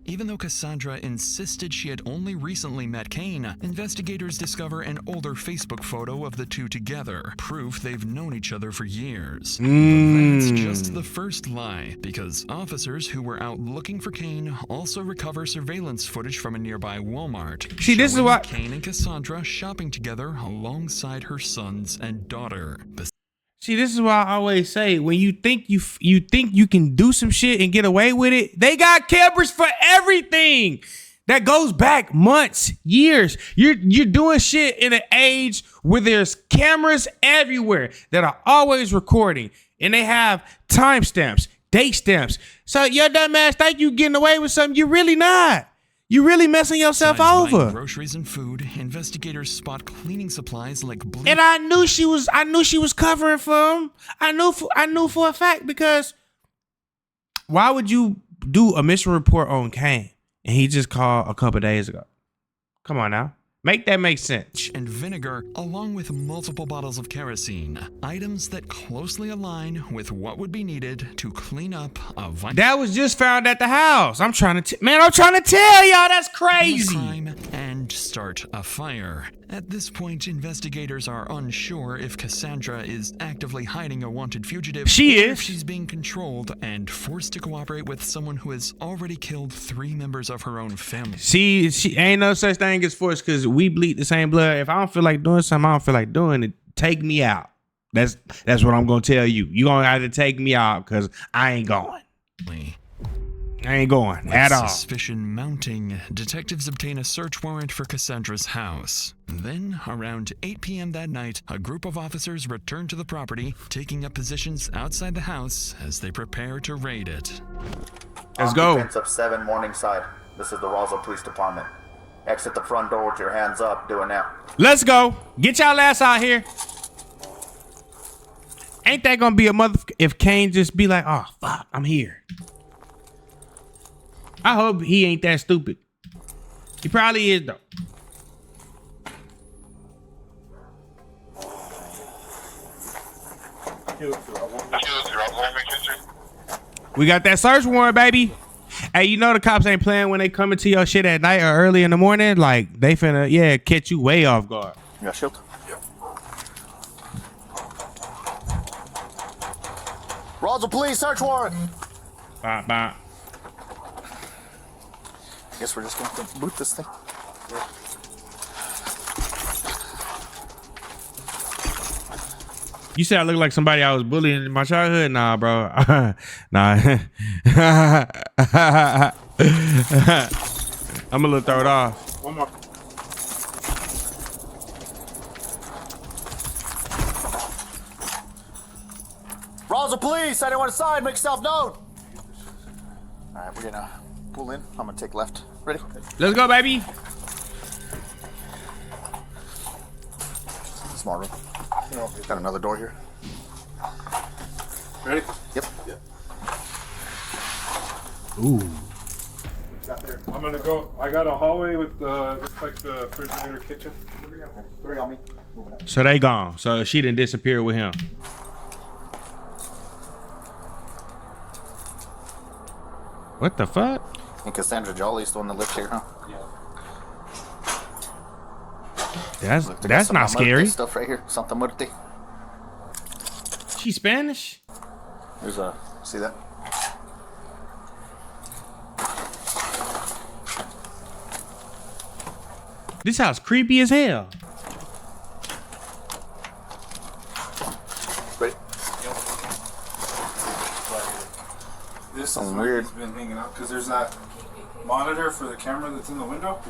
Even though Cassandra insisted she had only recently met Kane, investigators discover an older Facebook photo of the two together, proof they've known each other for years. But that's just the first lie, because officers who were out looking for Kane also recover surveillance footage from a nearby Walmart. See, this is showing what Kane and Cassandra shopping together alongside her sons and daughter. See, this is why I always say, when you think you can do some shit and get away with it, they got cameras for everything. That goes back months, years. You're doing shit in an age where there's cameras everywhere that are always recording, and they have timestamps, date stamps. So your dumb ass think you getting away with something you really not. You really messing yourself Besides over. buying groceries and food, investigators spot cleaning supplies like bleach. And I knew she was covering for him. I knew for a fact, because why would you do a mission report on Kane and he just called a couple days ago? Come on now. Make that make sense. And vinegar, along with multiple bottles of kerosene. Items that closely align with what would be needed to clean up a That was just found at the house. I'm trying to tell y'all, that's crazy. Crime and start a fire. At this point, investigators are unsure if Cassandra is actively hiding a wanted fugitive. She or is. If she's being controlled and forced to cooperate with someone who has already killed 3 members of her own family. She ain't no such thing as force, because we bleed the same blood. If I don't feel like doing something, I don't feel like doing it. Take me out. That's what I'm gonna tell you. You gonna have to take me out, because I ain't going. I ain't going With at all. suspicion mounting, detectives obtain a search warrant for Cassandra's house. Then, around 8 p.m. that night, a group of officers return to the property, taking up positions outside the house as they prepare to raid it. Let's go. Occupants of 7 Morningside. This is the Roswell Police Department. Exit the front door with your hands up. Do it now. Let's go. Get y'all ass out here. Ain't that gonna be a motherfucker if Kane just be like, oh, fuck, I'm here. I hope he ain't that stupid. He probably is, though. We got that search warrant, baby. Hey, you know the cops ain't playing when they come into your shit at night or early in the morning. Like, they finna, catch you way off guard. You got shield? Roswell Police search warrant. Bye, bye. Guess we're just gonna have to boot this thing. You said I look like somebody I was bullying in my childhood? Nah, bro. Nah. I'm a little thrown off. One more. Roswell Police, anyone inside, make yourself known. All right, we're gonna pull in. I'm gonna take left. Ready? Let's go, baby. Small room. Got another door here. Ready? Yep. Ooh. I'm gonna go. I got a hallway with looks like the refrigerator kitchen. 3 on me. So they gone. So she didn't disappear with him. What the fuck? And Cassandra Jolly's the one that lived here, huh? That's not scary. Stuff right here. Santa Muerte. She Spanish? There's a. See that? This house creepy as hell. Ready? This Something is where weird. he's been hanging out because there's that monitor for the camera that's in the window.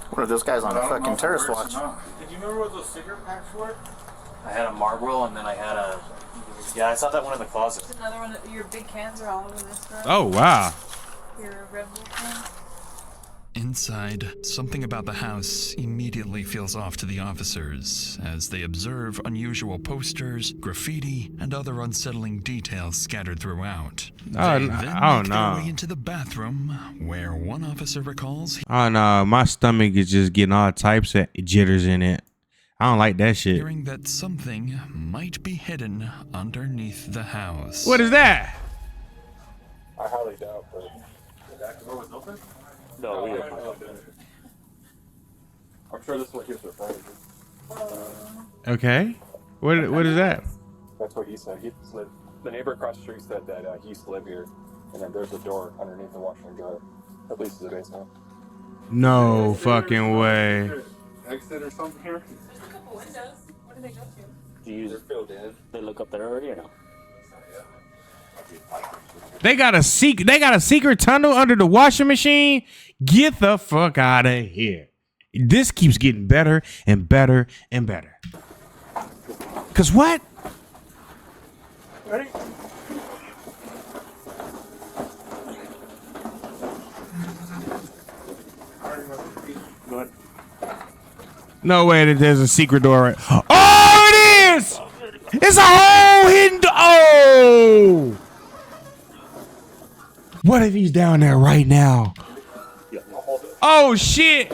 What are those guys on I a don't know fucking if it terrorist works or watch? not. Did you remember what those cigarette packs were? I had a Marlboro and then I had a. Yeah, I saw that one in the closet. There's another one. Your big cans are all over this room. Oh, wow. Your Red Bull can. Inside, something about the house immediately feels off to the officers as they observe unusual posters, graffiti, and other unsettling details scattered throughout. Oh, They no. then Oh, make their no. way into the bathroom, where one officer recalls Oh, no. My stomach is just getting all types of jitters in it. I don't like that shit. hearing that something might be hidden underneath the house. What is that? I highly doubt, but the back door was open. No, we didn't. I'm sure this is what he was referring to. Okay. What is that? That's what he said. The neighbor across the street said that he used to live here, and then there's a door underneath the washer and dryer. At least it's a basement. No fucking way. Exit or something here? There's a couple windows. What do they go to? Do you filled in? They look up there already or no? They got a secret tunnel under the washing machine. Get the fuck out of here. This keeps getting better and better and better. Cause what? Ready? Go ahead. No way that there's a secret door. Right. Oh, it is! It's a whole hidden door. Oh! What if he's down there right now? Oh shit!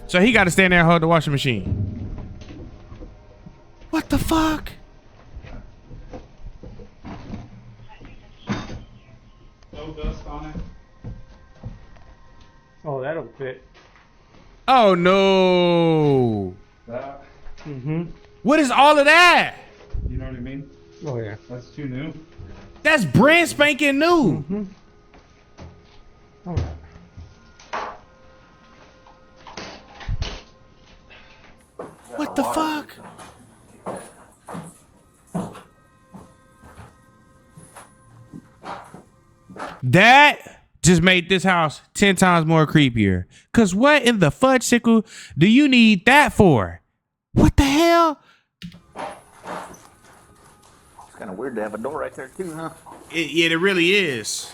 So he got to stand there and hold the washing machine. What the fuck? Oh no. That. What is all of that? You know what I mean? Oh yeah. That's too new. That's brand spanking new. Oh. What the fuck? That just made this house 10 times more creepier. Cause what in the fudge sickle do you need that for? What the hell? It's kind of weird to have a door right there too, huh? It really is.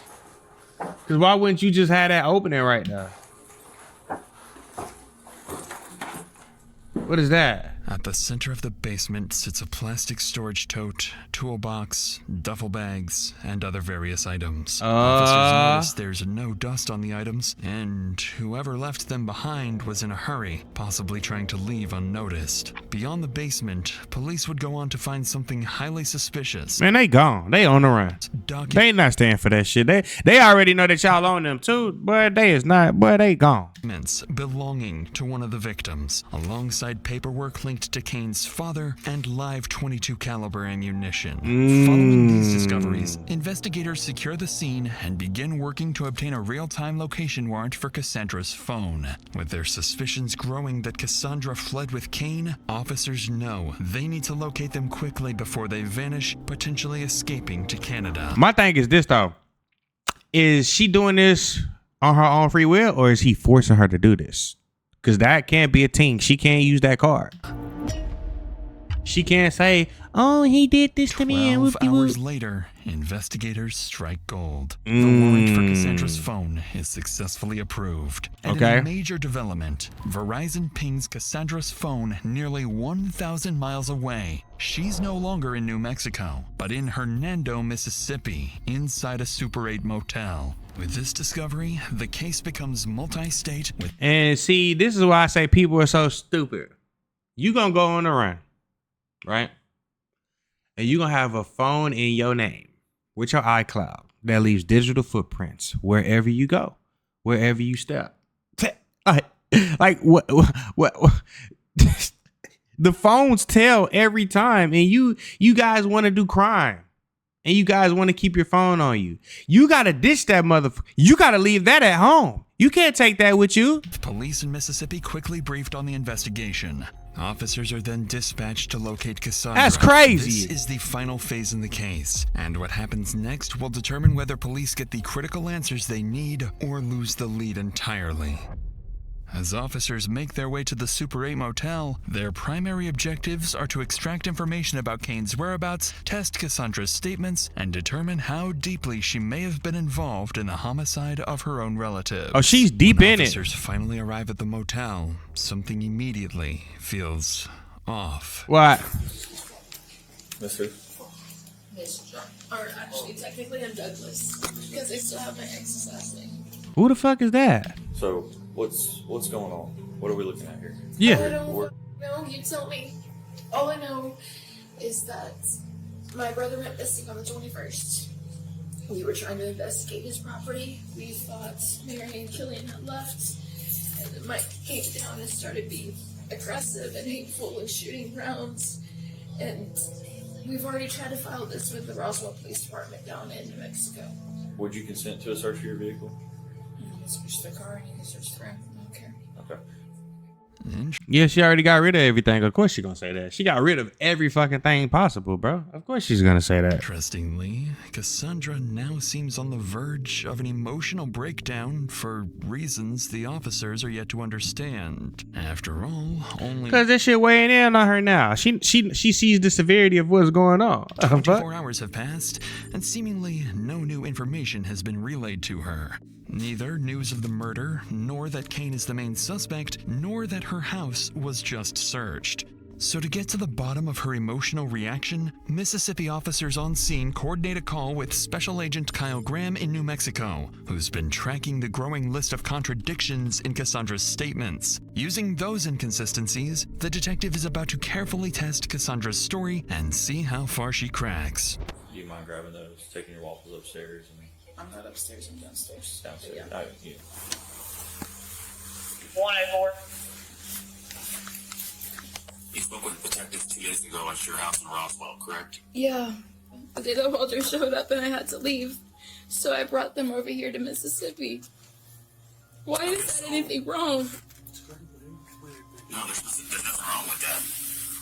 Cause why wouldn't you just have that opening right now? What is that? At the center of the basement sits a plastic storage tote, toolbox, duffel bags, and other various items. Officers notice there's no dust on the items, and whoever left them behind was in a hurry, possibly trying to leave unnoticed. Beyond the basement, police would go on to find something highly suspicious. Man, they gone. They on the run. They ain't not staying for that shit. They already know that y'all own them too, but they is not. But they gone. Belonging to one of the victims, alongside paperwork linked to Kane's father and live .22 caliber ammunition. Following these discoveries, investigators secure the scene and begin working to obtain a real-time location warrant for Cassandra's phone. With their suspicions growing that Cassandra fled with Kane, officers know they need to locate them quickly before they vanish, potentially escaping to Canada. My thing is this though. Is she doing this on her own free will, or is he forcing her to do this? Because that can't be a thing. She can't use that card. She can't say, oh, he did this to me. 12 hours later, investigators strike gold. The warrant for Cassandra's phone is successfully approved. And in a major development, Verizon pings Cassandra's phone nearly 1,000 miles away. She's no longer in New Mexico, but in Hernando, Mississippi, inside a Super 8 motel. With this discovery, the case becomes multi-state. And see, this is why I say people are so stupid. You gonna go on the run, right? And you gonna have a phone in your name with your iCloud that leaves digital footprints wherever you go, wherever you step. Like what? The phones tell every time, and you guys want to do crime. And you guys want to keep your phone on you. You got to ditch that motherfucker. You got to leave that at home. You can't take that with you. Police in Mississippi quickly briefed on the investigation. Officers are then dispatched to locate Cassandra. That's crazy. This is the final phase in the case, and what happens next will determine whether police get the critical answers they need or lose the lead entirely. As officers make their way to the Super 8 motel, their primary objectives are to extract information about Kane's whereabouts, test Cassandra's statements, and determine how deeply she may have been involved in the homicide of her own relative. Oh, she's deep in it. Officers finally arrive at the motel. Something immediately feels off. What? Mister? Miss John. Or actually, technically, I'm Douglas because I still have my ex's last name. Who the fuck is that? So, what's going on? What are we looking at here? Yeah. I don't know. You tell me. All I know is that my brother went missing on the 21st. We were trying to investigate his property. We thought Mary and Killian had left, and then Mike came down and started being aggressive and hateful and shooting rounds. And we've already tried to file this with the Roswell Police Department down in New Mexico. Would you consent to a search of your vehicle? You can search the car and you can search the ground. I don't care. Okay. Yeah, she already got rid of everything. Of course she's gonna say that. She got rid of every fucking thing possible, bro. Of course she's gonna say that. Interestingly, Cassandra now seems on the verge of an emotional breakdown for reasons the officers are yet to understand. After all, only Cause this shit weighing in on her now. She sees the severity of what's going on. 24 hours have passed, and seemingly no new information has been relayed to her. Neither news of the murder, nor that Kane is the main suspect, nor that her house was just searched. So to get to the bottom of her emotional reaction, Mississippi officers on scene coordinate a call with Special Agent Kyle Graham in New Mexico, who's been tracking the growing list of contradictions in Cassandra's statements. Using those inconsistencies, the detective is about to carefully test Cassandra's story and see how far she cracks. Do you mind grabbing those, taking your waffles upstairs? I'm not upstairs, I'm downstairs. Downstairs. Yeah. Yeah. 104. left your house in Roswell, correct? Yeah, but they all just showed up and I had to leave. So I brought them over here to Mississippi. Why is that anything wrong? No, there's nothing wrong with that.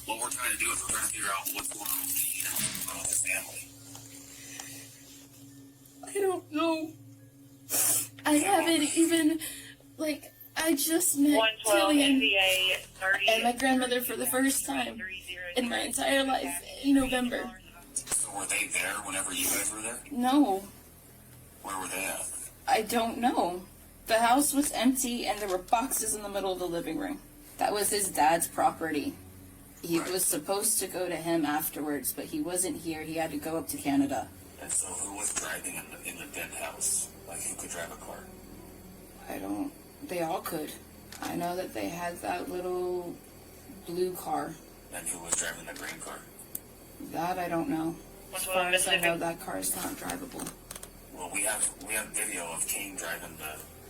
What we're trying to do is we're trying to figure out what's going on with Kane and what's going on with his family. I don't know. I haven't even, like, I just met Killian and my grandmother for the first time in my entire life in November. So were they there whenever you guys were there? No, Where were they at? I don't know. The house was empty and there were boxes in the middle of the living room. That was his dad's property. He was supposed to go to him afterwards, but he wasn't here. He had to go up to Canada. And so who was driving in the dead house? Like, who could drive a car? They all could. I know that they had that little blue car. And who was driving the green car? That I don't know. As far as I know, that car is not drivable. Well, we have video of Kane driving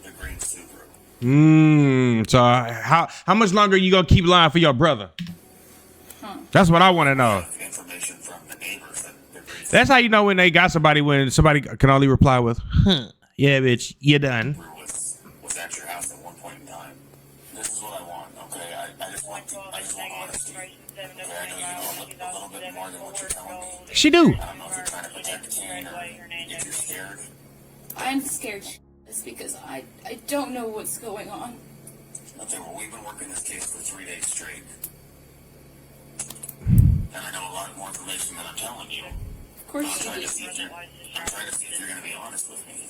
the green Subaru. So how much longer you gonna keep lying for your brother? That's what I want to know. Information from the neighbors That's how you know when they got somebody, when somebody can only reply with, yeah, bitch, you're done. was at your house at one point in time. This is what I want, okay? I just want honesty. Okay, I know you know a little bit more than what you're telling me. She do. I don't know if you're trying to protect Kane or if you're scared. I'm scared because I don't know what's going on. Okay, well, we've been working this case for 3 days straight. And I know a lot more information than I'm telling you. Of course I'm trying you to do. see if you're going to be honest with me.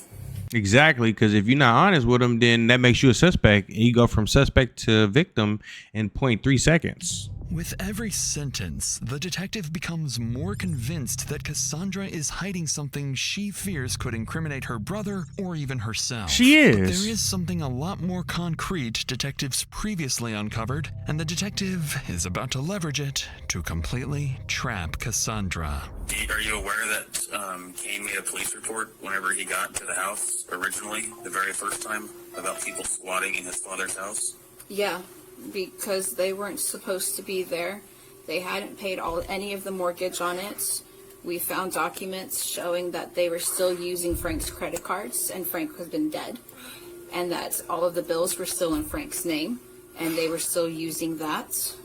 Exactly, because if you're not honest with them, then that makes you a suspect, and you go from suspect to victim in 0.3 seconds. With every sentence, the detective becomes more convinced that Cassandra is hiding something she fears could incriminate her brother or even herself. She is. But there is something a lot more concrete detectives previously uncovered, and the detective is about to leverage it to completely trap Cassandra. Are you aware that Kane made a police report whenever he got to the house originally, the very first time, about people squatting in his father's house? Yeah, because they weren't supposed to be there. They hadn't paid any of the mortgage on it. We found documents showing that they were still using Frank's credit cards, and Frank has been dead, and that all of the bills were still in Frank's name, and they were still using that.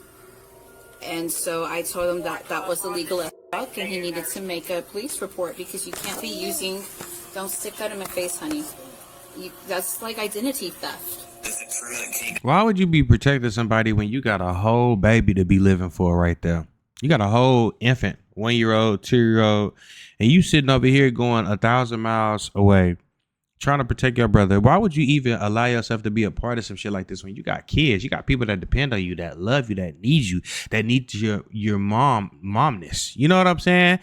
And so I told him that that was illegal as fuck, and he needed to make a police report because you can't be using. Don't stick that in my face, honey. That's like identity theft. Is it true that Kane... Why would you be protecting somebody when you got a whole baby to be living for right there? You got a whole infant, 1-year-old, 2-year-old, and you sitting over here going 1,000 miles away, trying to protect your brother. Why would you even allow yourself to be a part of some shit like this when you got kids? You got people that depend on you, that love you, that need you, that need your momness. You know what I'm saying?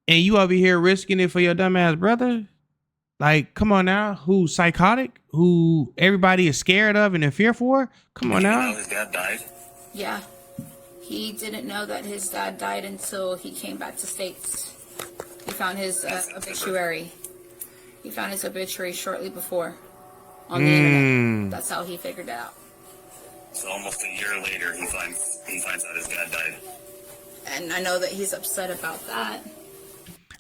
And you over here risking it for your dumbass brother? Like, come on now. Who's psychotic? Who everybody is scared of and in fear for? Come on now. Did you know his dad died? Yeah. He didn't know that his dad died until he came back to States. He found his obituary. He found his obituary shortly before on the internet. That's how he figured it out. So almost a year later, he finds out his dad died. And I know that he's upset about that.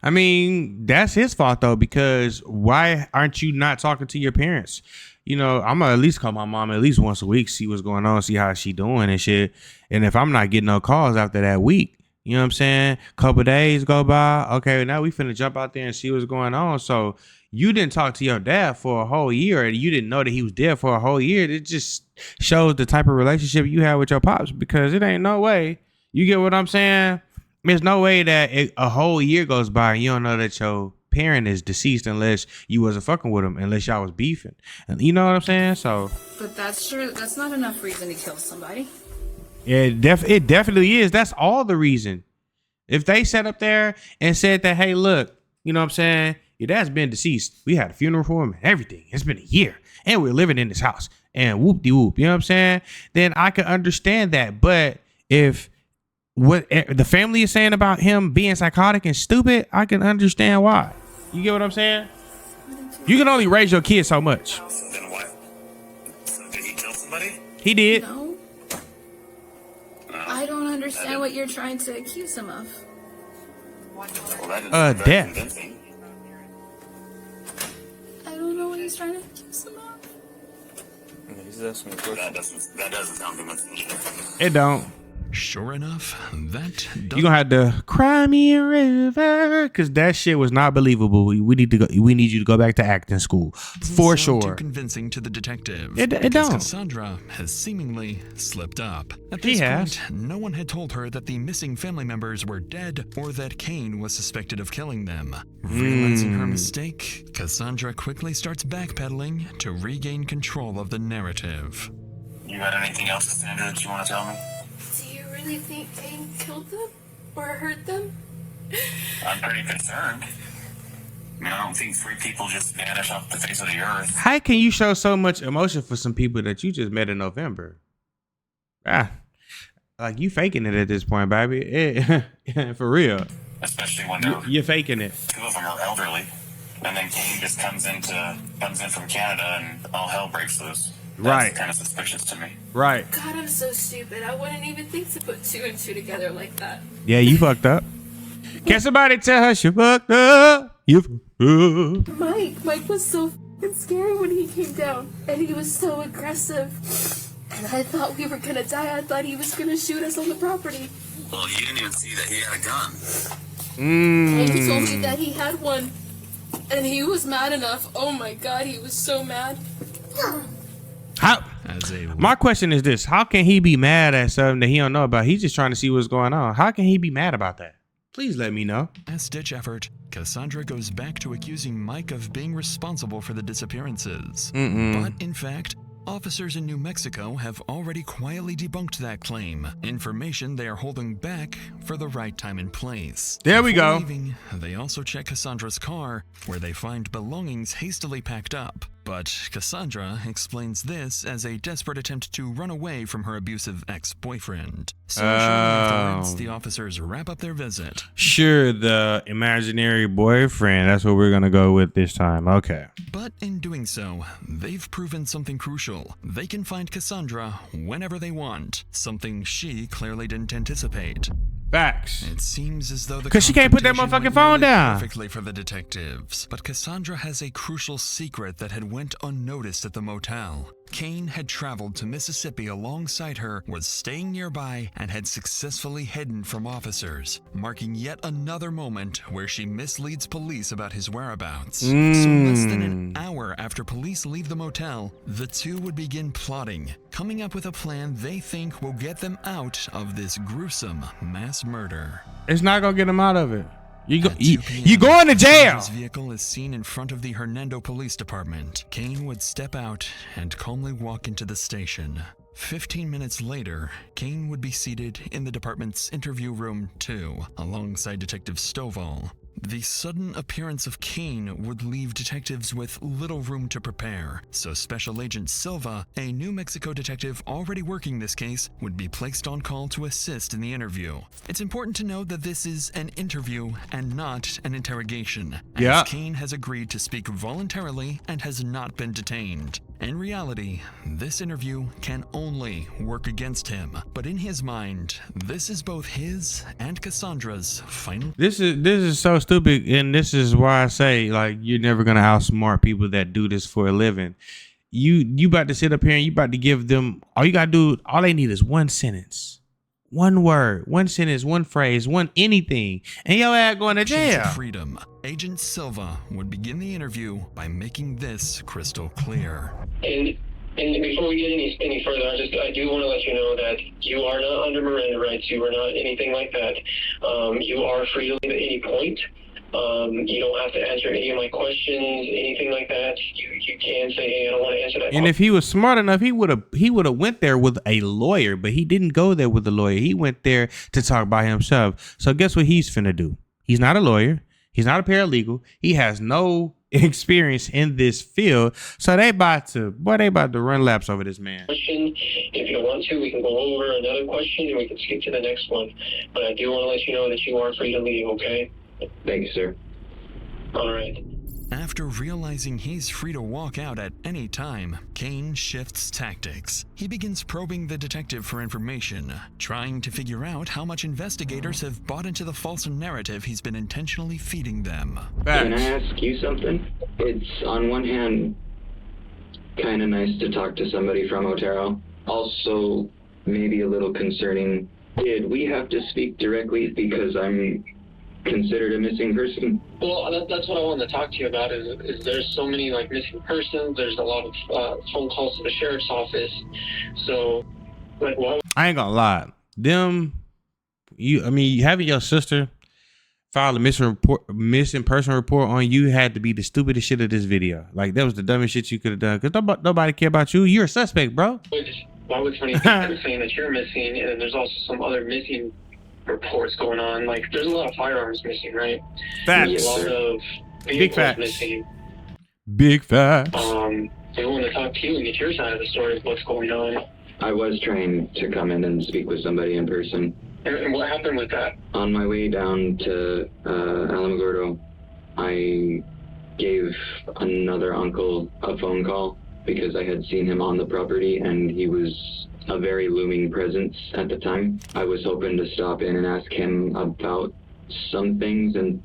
I mean, that's his fault though, because why aren't you not talking to your parents? You know, I'm gonna at least call my mom at least once a week, see what's going on, see how she doing and shit. And if I'm not getting no calls after that week, you know what I'm saying? Couple days go by. Okay, now we finna jump out there and see what's going on. So you didn't talk to your dad for a whole year, and you didn't know that he was dead for a whole year. It just shows the type of relationship you have with your pops, because it ain't no way. You get what I'm saying? There's no way that a whole year goes by and you don't know that your parent is deceased unless you wasn't fucking with him, unless y'all was beefing. And you know what I'm saying? So. But that's true. That's not enough reason to kill somebody. Yeah, it definitely is. That's all the reason. If they sat up there and said that, hey, look, you know what I'm saying? Your dad's been deceased. We had a funeral for him and everything. It's been a year and we're living in this house and whoop-de-whoop. You know what I'm saying? Then I could understand that. But if what the family is saying about him being psychotic and stupid, I can understand why. You get what I'm saying? You can only raise your kids so much. So then what? So did he kill somebody? He did. No. I don't understand know what you're trying to accuse him of. Well, that didn't sound very Death. convincing. I don't know what he's trying to accuse him of. He's asking me a question. That doesn't sound convincing. It don't. Sure enough, that You gonna have to cry me a river, cause that shit was not believable. We need to go. We need you to go back to acting school for sound too sure. convincing to the detective. It because don't. Cassandra has seemingly slipped up. At She this has. point, no one had told her that the missing family members were dead or that Kane was suspected of killing them. Realizing her mistake, Cassandra quickly starts backpedaling to regain control of the narrative. You got anything else, Cassandra, that you want to tell me? Do you really think Kane killed them? Or hurt them? I'm pretty concerned. I mean, I don't think 3 people just vanish off the face of the earth. How can you show so much emotion for some people that you just met in November? Like you faking it at this point, baby. For real. Especially when You're faking it. 2 of them are elderly. And then Kane just comes in from Canada and all hell breaks loose. That's Right. kind of suspicious to me. Right. God, I'm so stupid. I wouldn't even think to put 2 and 2 together like that. Yeah, you fucked up. Can somebody tell her she fucked up? You fucked up. Mike was so f***ing scary when he came down. And he was so aggressive. And I thought we were gonna die. I thought he was gonna shoot us on the property. Well, you didn't even see that he had a gun. And he told me that he had one. And he was mad enough. Oh my God, he was so mad. My question is this: how can he be mad at something that he don't know about? He's just trying to see what's going on. How can he be mad about that? Please let me know. Last-ditch effort, Cassandra goes back to accusing Mike of being responsible for the disappearances. But in fact, officers in New Mexico have already quietly debunked that claim. Information they are holding back for the right time and place. There we Before go. Leaving, they also check Cassandra's car, where they find belongings hastily packed up. But Cassandra explains this as a desperate attempt to run away from her abusive ex-boyfriend. So shortly afterwards, the officers wrap up their visit. Sure, the imaginary boyfriend. That's what we're gonna go with this time. Okay. But in doing so, they've proven something crucial. They can find Cassandra whenever they want, something she clearly didn't anticipate. Facts. It seems as though the 'Cause she can't put that confrontation motherfucking went phone nearly down. perfectly for the detectives. But Cassandra has a crucial secret that had went unnoticed at the motel. Kane had traveled to Mississippi alongside her, was staying nearby, and had successfully hidden from officers, marking yet another moment where she misleads police about his whereabouts. So less than an hour after police leave the motel, the two would begin plotting, coming up with a plan they think will get them out of this gruesome mass murder. It's not gonna get him out of it. You going to jail. His vehicle is seen in front of the Hernando Police Department. Kane would step out and calmly walk into the station. 15 minutes later, Kane would be seated in the department's interview room 2, alongside Detective Stovall. The sudden appearance of Kane would leave detectives with little room to prepare, so Special Agent Silva, a New Mexico detective already working this case, would be placed on call to assist in the interview. It's important to note that this is an interview and not an interrogation, as Kane has agreed to speak voluntarily and has not been detained. In reality, this interview can only work against him, but in his mind, this is both his and Cassandra's final. This is so stupid, and this is why I say, like, you're never gonna outsmart people that do this for a living. You about to sit up here and you about to give them all you gotta do. All they need is one sentence, one word, one sentence, one phrase, one anything, and your ass going to jail. Freedom. Agent Silva would begin the interview by making this crystal clear. And before we get any further, I do want to let you know that you are not under Miranda rights. You are not anything like that. You are free to leave at any point. You don't have to answer any of my questions, anything like that. You can say, hey, I don't want to answer that. And if he was smart enough, he would have went there with a lawyer, but he didn't go there with a lawyer. He went there to talk by himself. So guess what he's finna do? He's not a lawyer. He's not a paralegal. He has no experience in this field. So they about to run laps over this man. Question. If you want to, we can go over another question and we can skip to the next one. But I do want to let you know that you are free to leave, okay? Thank you, sir. All right. After realizing he's free to walk out at any time, Kane shifts tactics. He begins probing the detective for information, trying to figure out how much investigators have bought into the false narrative he's been intentionally feeding them. Can I ask you something? It's, on one hand, kind of nice to talk to somebody from Otero. Also, maybe a little concerning. Did we have to speak directly because I'm considered a missing person? Well, that's what I wanted to talk to you about. Is there's so many like missing persons. There's a lot of phone calls to the sheriff's office. So, like, why? I ain't gonna lie. Having your sister file a missing person report on you had to be the stupidest shit of this video. Like, that was the dumbest shit you could have done, because nobody care about you. You're a suspect, bro. Why would somebody be saying that you're missing, and then there's also some other missing reports going on? Like, there's a lot of firearms missing, right? Facts. There's a lot of Big facts. missing. Big facts. They want to talk to you and get your side of the story of what's going on. I was trying to come in and speak with somebody in person. And what happened with that? On my way down to Alamogordo, I gave another uncle a phone call because I had seen him on the property and he was a very looming presence at the time. I was hoping to stop in and ask him about some things and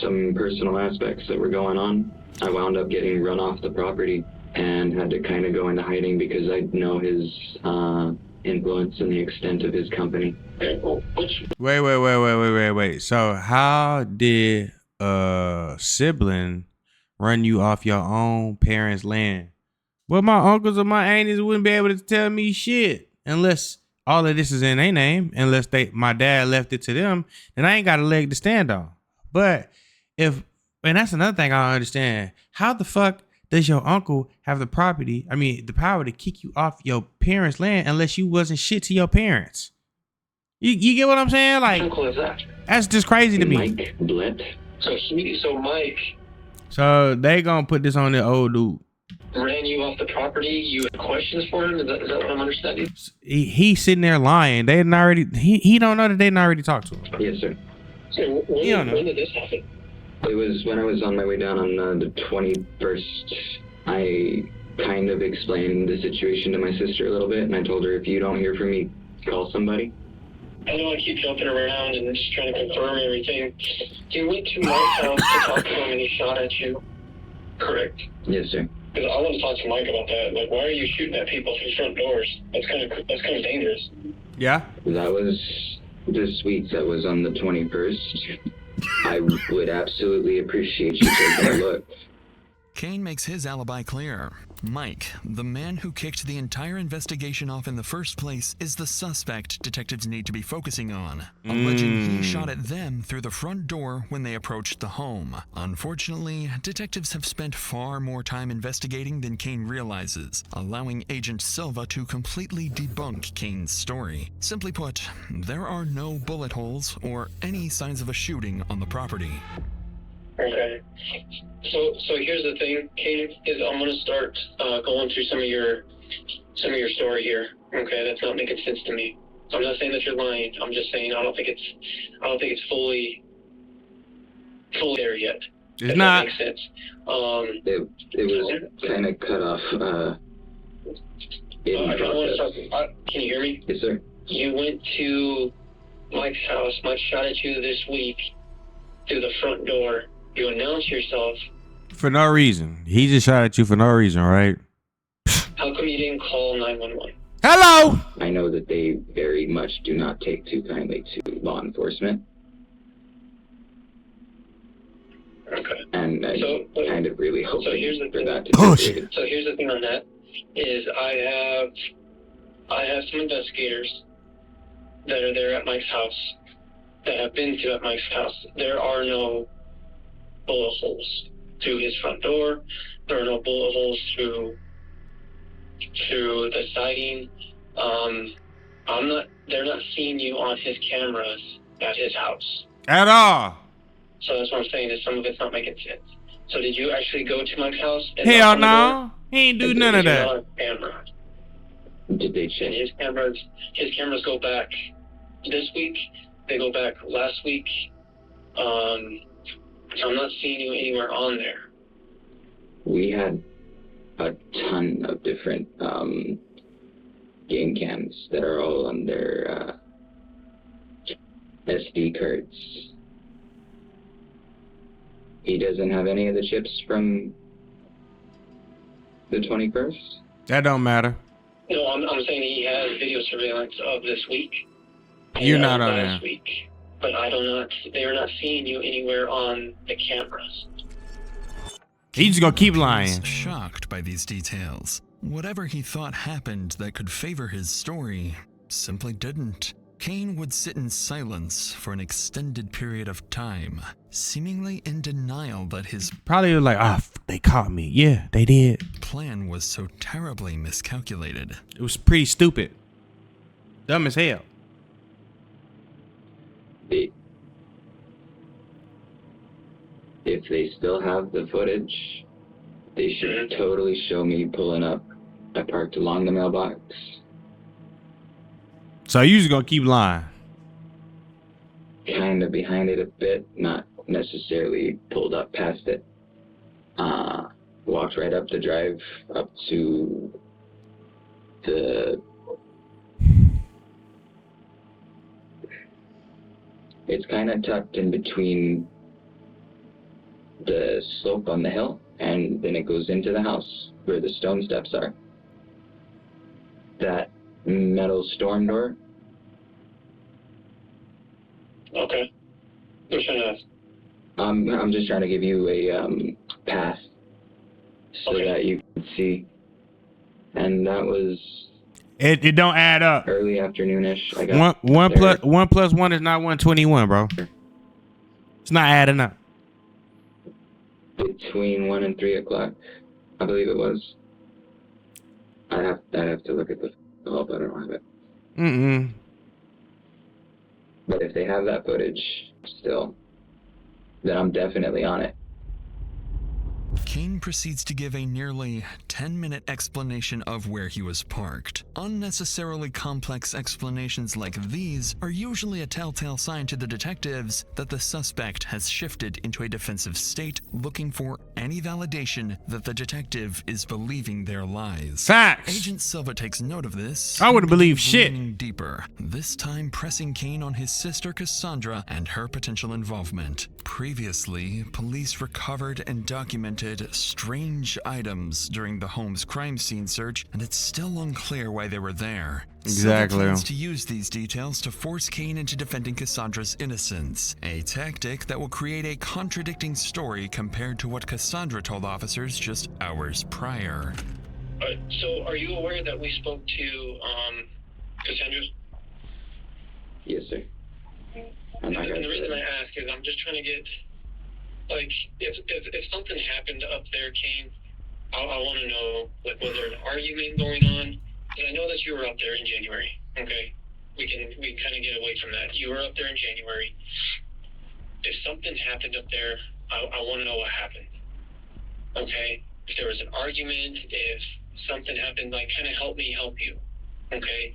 some personal aspects that were going on. I wound up getting run off the property and had to kind of go into hiding because I know his influence and the extent of his company. Wait. So how did a sibling run you off your own parents' land? Well, my uncles or my aunties wouldn't be able to tell me shit unless all of this is in their name, unless my dad left it to them, then I ain't got a leg to stand on. But and that's another thing I don't understand. How the fuck does your uncle have the power to kick you off your parents' land unless you wasn't shit to your parents? You get what I'm saying? Like, What uncle is that? that's just crazy to me. Mike Blett. So Mike So they gonna put this on the old dude. ran you off the property. You had questions for him. Is that what I'm understanding? He's sitting there lying. They didn't already. He don't know that they didn't already talk to him. Yes, sir. So when did this happen? It was when I was on my way down on the 21st. I kind of explained the situation to my sister a little bit, and I told her, if you don't hear from me, call somebody. I know I keep jumping around and just trying to confirm everything. You went to Mike's house to talk to him and he shot at you, correct? Yes, sir. Because I want to talk to Mike about that. Like, why are you shooting at people through front doors? That's kind of dangerous. Yeah. That was this week. That was on the 21st. I would absolutely appreciate you taking a look. Kane makes his alibi clear. Mike, the man who kicked the entire investigation off in the first place, is the suspect detectives need to be focusing on, alleging he shot at them through the front door when they approached the home. Unfortunately, detectives have spent far more time investigating than Kane realizes, allowing Agent Silva to completely debunk Kane's story. Simply put, there are no bullet holes or any signs of a shooting on the property. Okay. So here's the thing, Kate, is I'm gonna start going through some of your story here. Okay, that's not making sense to me. I'm not saying that you're lying. I'm just saying I don't think it's fully there yet. It's not. That makes sense. It was kind of cut off. Can you hear me? Yes, sir. You went to Mike's house. Mike shot at you this week through the front door. You announced yourself. For no reason. He just shot at you for no reason, right? How come you didn't call 911? Hello! I know that they very much do not take too kindly to law enforcement. Okay. And I kind of really hope so here's the for that to Bullshit. So here's the thing on that, is I have some investigators that are there at Mike's house, that have been to at Mike's house. There are no bullet holes through his front door. There are no bullet holes through the siding. They're not seeing you on his cameras at his house. At all. So that's what I'm saying, is some of it's not making sense. So did you actually go to Mike's house? Hell no. He ain't do none of that. On camera. Did they check? And his cameras go back this week. They go back last week. So I'm not seeing you anywhere on there. We had a ton of different game cams that are all on their SD cards. He doesn't have any of the chips from the 21st? That don't matter. No, I'm saying he has video surveillance of this week. You're not on last there. week, but they are not seeing you anywhere on the cameras. He's just gonna keep lying. Shocked by these details. Whatever he thought happened that could favor his story simply didn't. Kane would sit in silence for an extended period of time, seemingly in denial that his Probably was like, they caught me. Yeah, they did. plan was so terribly miscalculated. It was pretty stupid. Dumb as hell. If they still have the footage, they should totally show me pulling up. I parked along the mailbox. So you just gonna keep lying. Kind of behind it a bit, not necessarily pulled up past it. Walked right up the drive up to the... It's kind of tucked in between the slope on the hill, and then it goes into the house where the stone steps are. That metal storm door. Okay. Which one is? I'm just trying to give you a path so that you can see. And that was It don't add up. early afternoonish. I got One there plus one is not 121, bro. It's not adding up. between 1 and 3 o'clock, I believe it was. I'd have to look at the help. I don't have it. Mm-mm. But if they have that footage still, then I'm definitely on it. Kane proceeds to give a nearly 10-minute explanation of where he was parked. Unnecessarily complex explanations like these are usually a telltale sign to the detectives that the suspect has shifted into a defensive state, looking for any validation that the detective is believing their lies. Facts. Agent Silva takes note of this. I wouldn't believe shit. Leaning deeper, this time pressing Kane on his sister Cassandra and her potential involvement. Previously, police recovered and documented strange items during the home's crime scene search, and it's still unclear why they were there. Exactly. Silva plans to use these details to force Kane into defending Cassandra's innocence, a tactic that will create a contradicting story compared to what Cassandra told officers just hours prior. So, are you aware that we spoke to Cassandra? Yes, sir. And the reason I ask is I'm just trying to get, like, if something happened up there, Kane, I want to know, like, was there an argument going on? And I know that you were up there in January, okay? We can kind of get away from that. You were up there in January. If something happened up there, I want to know what happened, okay? If there was an argument, if something happened, like, kind of help me help you, okay?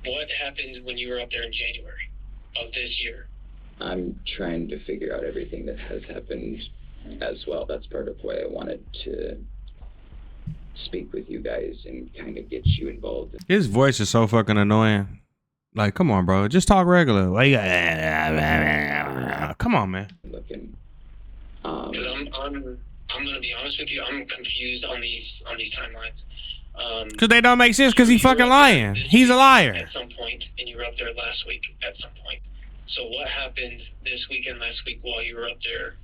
What happened when you were up there in January of this year? I'm trying to figure out everything that has happened as well. That's part of why I wanted to speak with you guys and kind of get you involved. His voice is so fucking annoying. Like, come on, bro. Just talk regular. Why you got... Come on, man. Looking. Because I'm gonna be honest with you. I'm confused on these timelines. Because they don't make sense because he's fucking lying. He's a liar. At some point, and you were up there last week at some point. So what happened this week and last week while you were up there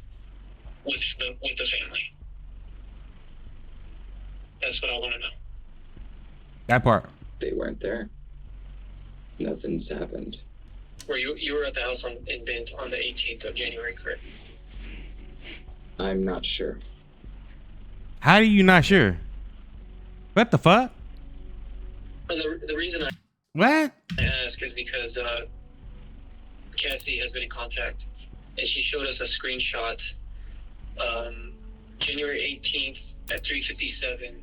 with the family? That's what I want to know. That part. They weren't there. Nothing's happened. You were at the house in Bent on the 18th of January, correct? I'm not sure. How are you not sure? What the fuck? And the reason I ask is because Cassie has been in contact, and she showed us a screenshot January 18th at 3:57.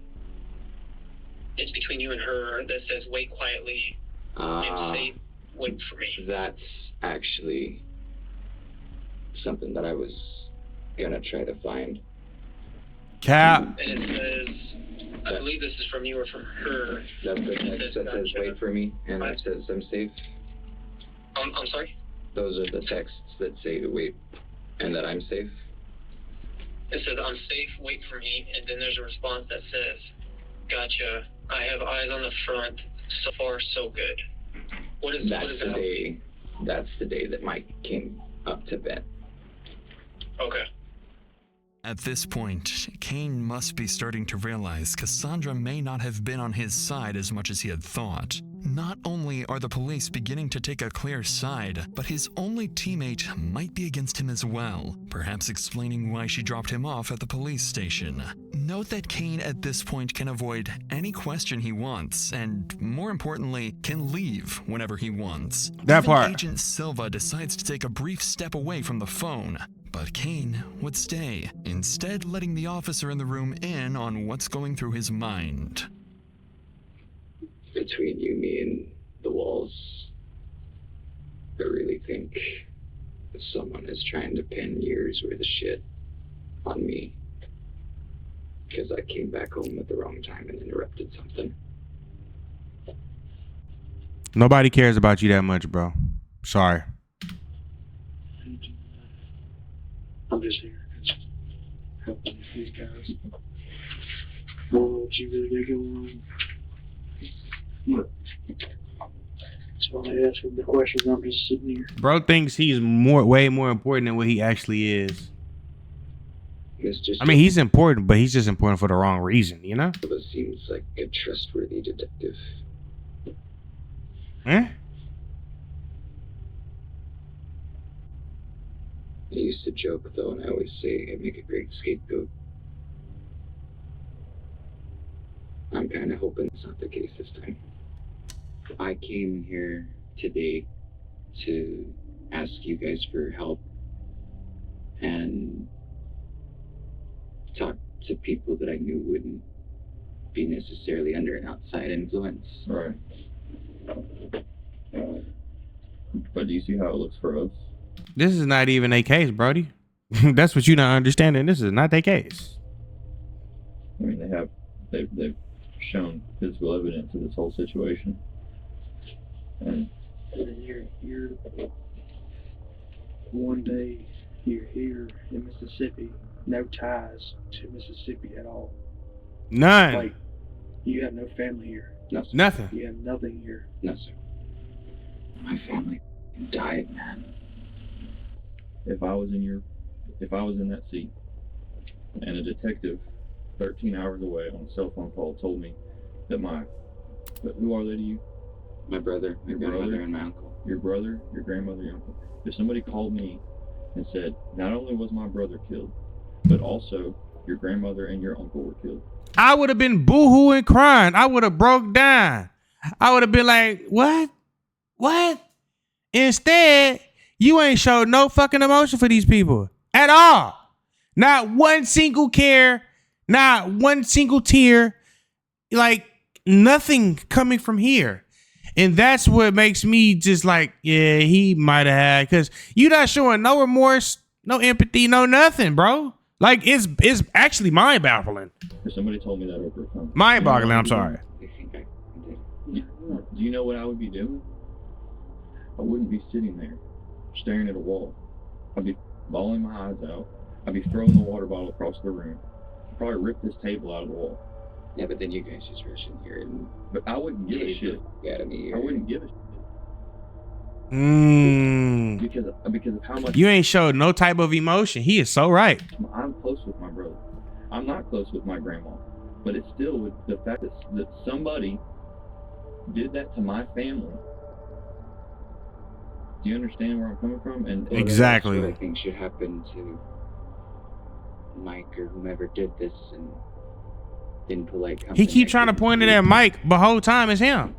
It's between you and her that says "Wait quietly and say wait for me." That's actually something that I was gonna try to find. Cap. And it says, I believe this is from you or from her. That's the text that says wait for me, and that says I'm safe. I'm sorry? Those are the texts that say to wait, and that I'm safe. It says, I'm safe, wait for me, and then there's a response that says, gotcha, I have eyes on the front, so far so good. What is that? That's the day that Mike came up to bed. Okay. At this point, Kane must be starting to realize Cassandra may not have been on his side as much as he had thought. Not only are the police beginning to take a clear side, but his only teammate might be against him as well, perhaps explaining why she dropped him off at the police station. Note that Kane at this point can avoid any question he wants, and more importantly, can leave whenever he wants. That Even part. Agent Silva decides to take a brief step away from the phone, but Kane would stay, instead letting the officer in the room in on what's going through his mind. Between you, me, and the walls, I really think that someone is trying to pin years worth of shit on me. Because I came back home at the wrong time and interrupted something. Nobody cares about you that much, bro. Sorry. I'm just here helping these guys. What you really got going on? Look. So I ask him the questions. I'm just sitting here. Bro thinks he's way more important than what he actually is. I mean, he's important, but he's just important for the wrong reason, you know? It seems like a trustworthy detective. Eh? I used to joke though, and I always say I make a great scapegoat. I'm kind of hoping it's not the case this time. I came here today to ask you guys for help and talk to people that I knew wouldn't be necessarily under an outside influence. Right. But do you see how it looks for us? This is not even a case, Brody. That's what you're not understanding. This is not their case. I mean, they've shown physical evidence of this whole situation. And you're one day you're here in Mississippi, no ties to Mississippi at all. None. Like, you have no family here. Nothing. You have nothing here. No, sir. My family died, man. if I was in that seat and a detective 13 hours away on a cell phone call told me that who are they to you? My brother, my grandmother, and my uncle. Your brother, your grandmother, your uncle. If somebody called me and said, not only was my brother killed, but also your grandmother and your uncle were killed, I would have been boo-hooing crying. I would have broke down. I would have been like, what? What? Instead, you ain't showed no fucking emotion for these people at all. Not one single care, not one single tear, like nothing coming from here. And that's what makes me just like, yeah, he might have had, because you not showing no remorse, no empathy, no nothing, bro. Like, it's actually mind-boggling. if somebody told me that over a phone. Mind-boggling, I'm sorry. Do you know what I would be doing? I wouldn't be sitting there staring at a wall. I'd be bawling my eyes out. I'd be throwing the water bottle across the room. I'd probably rip this table out of the wall. Yeah, but then you guys just rush in here and... But I wouldn't give a shit. I wouldn't give a shit. Because of how much... You ain't showed no type of emotion. He is so right. I'm close with my brother. I'm not close with my grandma. But it's still with the fact that somebody did that to my family. Do you understand where I'm coming from? And exactly what I think should happen to Mike or whomever did this, and in polite company. He keep trying to point it at Mike, but the whole time it's him.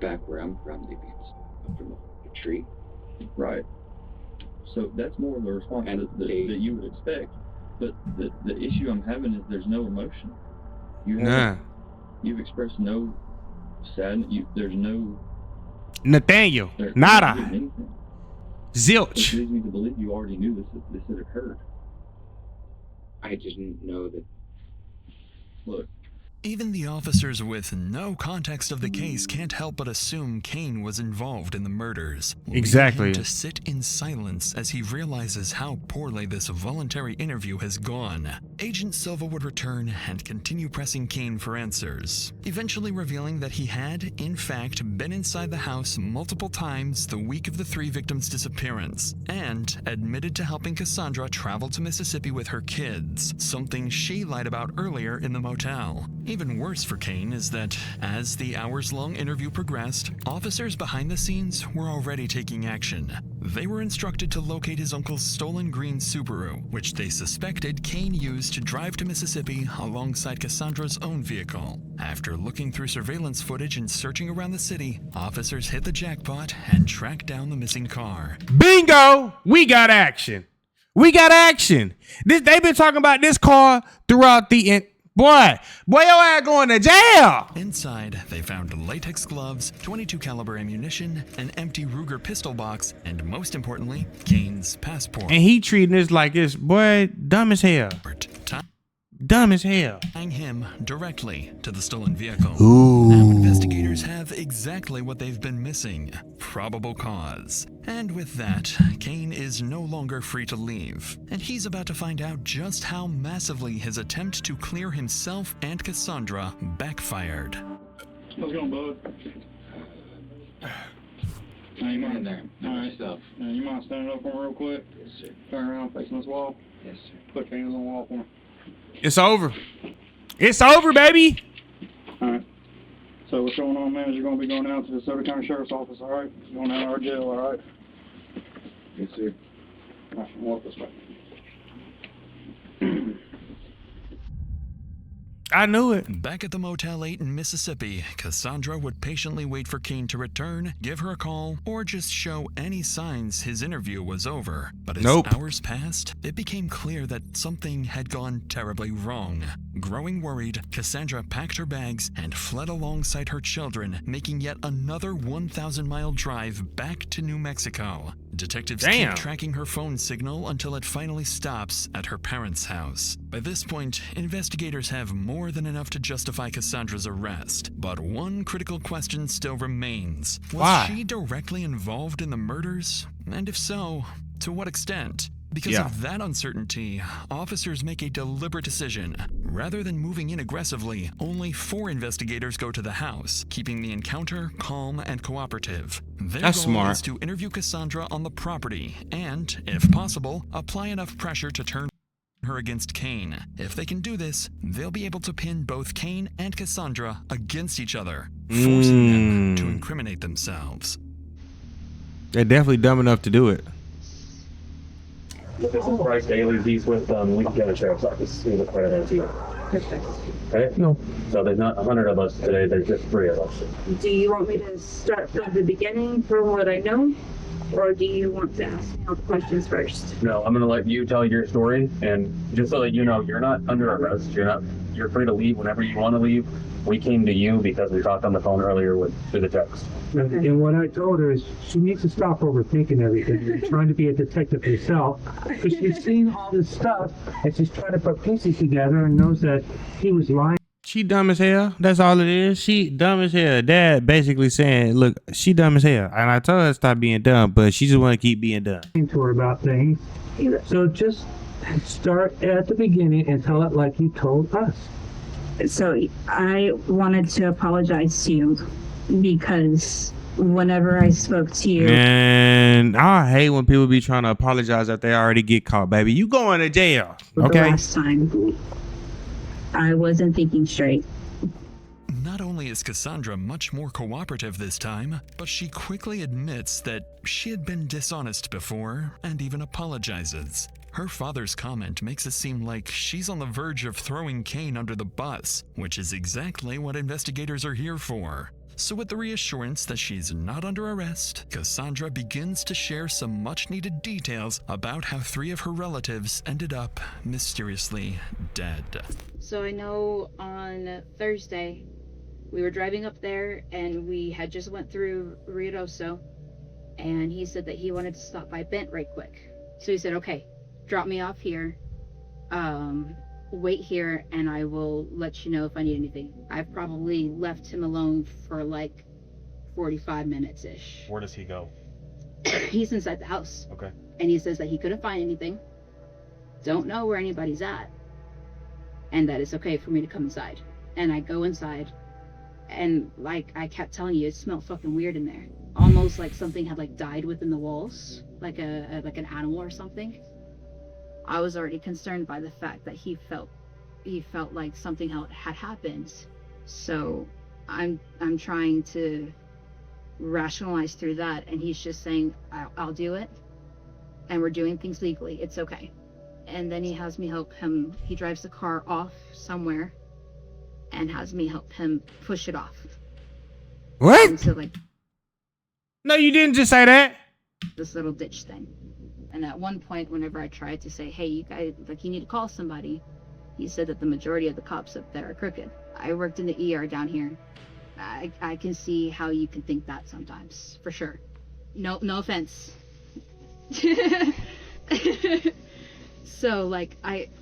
Back where I'm from, they'd be up from a tree. Right. So that's more of the response that you would expect. But the issue I'm having is there's no emotion. You've expressed no sadness. There's no... Nathaniel, nada. Zilch. Which leads me to believe you already knew this had occurred. I didn't know that. Look. Even the officers with no context of the case can't help but assume Kane was involved in the murders. Exactly. Leaving him to sit in silence as he realizes how poorly this voluntary interview has gone. Agent Silva would return and continue pressing Kane for answers, eventually revealing that he had, in fact, been inside the house multiple times the week of the 3 victims' disappearance, and admitted to helping Cassandra travel to Mississippi with her kids, something she lied about earlier in the motel. Even worse for Kane is that, as the hours-long interview progressed, officers behind the scenes were already taking action. They were instructed to locate his uncle's stolen green Subaru, which they suspected Kane used to drive to Mississippi alongside Cassandra's own vehicle. After looking through surveillance footage and searching around the city, officers hit the jackpot and tracked down the missing car. Bingo! We got action. We got action. They've been talking about this car throughout the... Boy, your ass going to jail. Inside, they found latex gloves, .22 caliber ammunition, an empty Ruger pistol box, and most importantly, Kane's passport. And he treating this like this, boy, dumb as hell. Dumb as hell. Tying him directly to the stolen vehicle. Ooh. Now investigators have exactly what they've been missing: probable cause. And with that, Kane is no longer free to leave, and he's about to find out just how massively his attempt to clear himself and Cassandra backfired. How's it going, bud? Now you mind there? All right, stuff. Now you mind standing up for me real quick? Yes, sir. Turn around, facing this wall. Yes, sir. Put your hands on the wall for me. It's over. It's over, baby. All right. So what's going on, man, is you're going to be going out to the DeSoto County Sheriff's Office, all right? You're going out of our jail, all right? Yes, sir. All right, walk this way. I knew it. Back at the Motel 8 in Mississippi, Cassandra would patiently wait for Kane to return, give her a call, or just show any signs his interview was over. But as hours passed, it became clear that something had gone terribly wrong. Growing worried, Cassandra packed her bags and fled alongside her children, making yet another 1,000-mile drive back to New Mexico. Detectives keep tracking her phone signal until it finally stops at her parents' house. By this point, investigators have more than enough to justify Cassandra's arrest. But one critical question still remains. Was she directly involved in the murders? And if so, to what extent? Because of that uncertainty, officers make a deliberate decision. Rather than moving in aggressively, only 4 investigators go to the house, keeping the encounter calm and cooperative. Their goal is to interview Cassandra on the property and, if possible, apply enough pressure to turn her against Kane. If they can do this, they'll be able to pin both Kane and Cassandra against each other, forcing them to incriminate themselves. They're definitely dumb enough to do it. This is Bryce Daly. He's with Lincoln County Sheriff's Office. He's a part of our team. Okay? No. So there's not 100 of us today. There's just 3 of us. Do you want me to start from the beginning from what I know? Or do you want to ask me all the questions first? No, I'm going to let you tell your story. And just so that you know, you're not under arrest. You're free to leave whenever you want to leave. We came to you because we talked on the phone earlier through the text. And what I told her is she needs to stop overthinking everything and trying to be a detective herself, because she's seen all this stuff and she's trying to put pieces together and knows that he was lying. She dumb as hell. That's all it is. She dumb as hell. Dad basically saying, look, she dumb as hell. And I told her to stop being dumb, but she just want to keep being dumb. To her about things. So just start at the beginning and tell it like you told us. So I wanted to apologize to you because whenever I spoke to you... And I hate when people be trying to apologize after they already get caught, baby. You going to jail, okay? The last time, I wasn't thinking straight. Not only is Cassandra much more cooperative this time, but she quickly admits that she had been dishonest before and even apologizes. Her father's comment makes it seem like she's on the verge of throwing Kane under the bus, which is exactly what investigators are here for. So with the reassurance that she's not under arrest, Cassandra begins to share some much-needed details about how 3 of her relatives ended up mysteriously dead. So I know on Thursday, we were driving up there and we had just went through Ruidoso and he said that he wanted to stop by Bent right quick. So he said, okay, drop me off here, wait here, and I will let you know if I need anything. I've probably left him alone for like 45 minutes-ish. Where does he go? He's inside the house. Okay. And he says that he couldn't find anything, don't know where anybody's at, and that it's okay for me to come inside. And I go inside, and like I kept telling you, it smelled fucking weird in there. Almost like something had like died within the walls, like an animal or something. I was already concerned by the fact that he felt like something had happened. So I'm trying to rationalize through that, and he's just saying, I'll do it, and we're doing things legally, it's okay. And then he has me help him. He drives the car off somewhere and has me help him push it off. What? Into like, no, you didn't just say that. This little ditch thing. And at one point, whenever I tried to say, hey, you guys, like, you need to call somebody, he said that the majority of the cops up there are crooked. I worked in the ER down here. I can see how you can think that sometimes, for sure. No offense. So, like,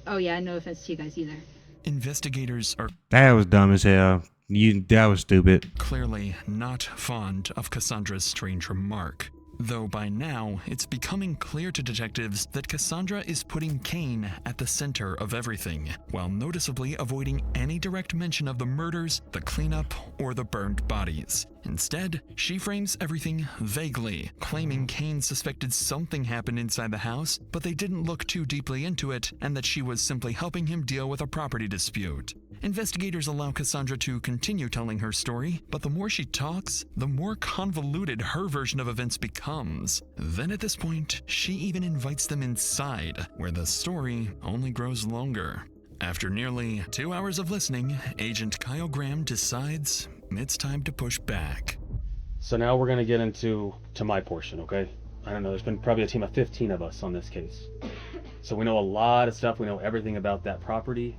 oh yeah, no offense to you guys either. Investigators are That was dumb as hell. That was stupid. clearly not fond of Cassandra's strange remark. Though by now, it's becoming clear to detectives that Cassandra is putting Kane at the center of everything, while noticeably avoiding any direct mention of the murders, the cleanup, or the burned bodies. Instead, she frames everything vaguely, claiming Kane suspected something happened inside the house, but they didn't look too deeply into it, and that she was simply helping him deal with a property dispute. Investigators allow Cassandra to continue telling her story, but the more she talks, the more convoluted her version of events becomes. Then at this point, she even invites them inside, where the story only grows longer. After nearly 2 hours of listening, Agent Kyle Graham decides it's time to push back. So now we're gonna get into my portion, okay? I don't know, there's been probably a team of 15 of us on this case. So we know a lot of stuff, we know everything about that property.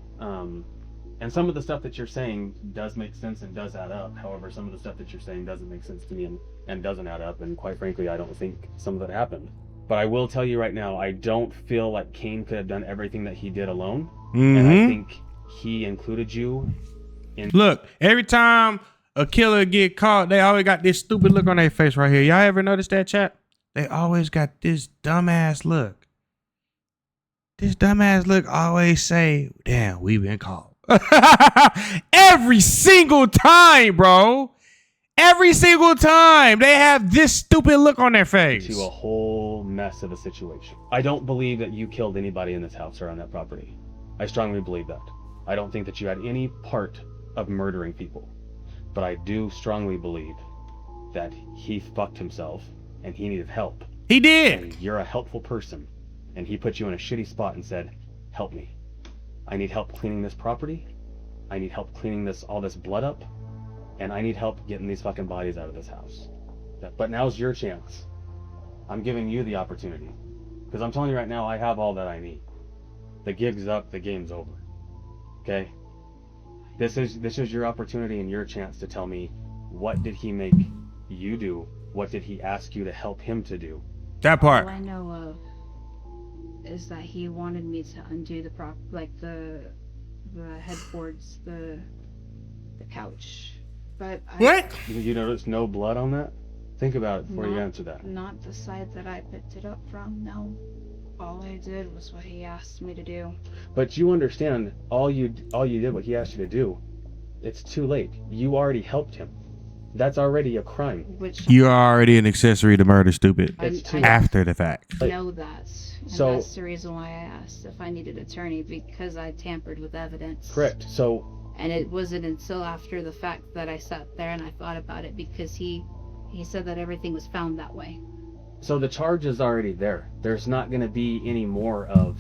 And some of the stuff that you're saying does make sense and does add up. However, some of the stuff that you're saying doesn't make sense to me and doesn't add up. And quite frankly, I don't think some of it happened. But I will tell you right now, I don't feel like Kane could have done everything that he did alone. And I think he included you in... Look, every time a killer get caught, they always got this stupid look on their face right here. Y'all ever notice that, chat? They always got this dumbass look. This dumbass look always say, damn, we been caught. Every single time, bro. Every single time they have this stupid look on their face. To a whole mess of a situation. I don't believe that you killed anybody in this house or on that property. I strongly believe that. I don't think that you had any part of murdering people. But I do strongly believe that he fucked himself and he needed help. He did. And you're a helpful person. And he put you in a shitty spot and said, help me. I need help cleaning this property. I need help cleaning all this blood up. And I need help getting these fucking bodies out of this house. But now's your chance. I'm giving you the opportunity. Because I'm telling you right now, I have all that I need. The gig's up, the game's over. Okay? This is your opportunity and your chance to tell me, what did he make you do? What did he ask you to help him to do? That part. All I know of is that he wanted me to undo the headboards, the couch. But what? You noticed no blood on that? Think about it before you answer that. Not the side that I picked it up from, no. All I did was what he asked me to do. But you understand, all you did what he asked you to do. It's too late. You already helped him. That's already a crime. You are already an accessory to murder, stupid. After the fact. I know that. And that's the reason why I asked if I needed an attorney, because I tampered with evidence. Correct. So. And it wasn't until after the fact that I sat there and I thought about it, because he said that everything was found that way. So the charge is already there. There's not going to be any more of...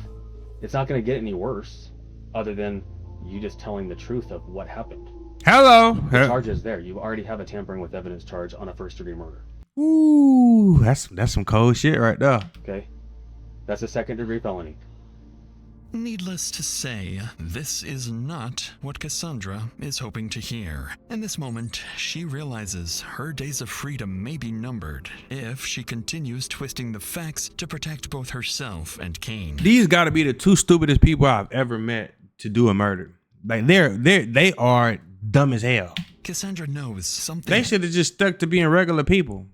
It's not going to get any worse, other than you just telling the truth of what happened. Hello. The charge is there. You already have a tampering with evidence charge on a first-degree murder. Ooh, that's some cold shit right there. Okay? That's a second-degree felony. Needless to say, this is not what Cassandra is hoping to hear. In this moment, she realizes her days of freedom may be numbered if she continues twisting the facts to protect both herself and Kane. These got to be the two stupidest people I've ever met to do a murder. Like they are dumb as hell. Cassandra knows something. They should have just stuck to being regular people.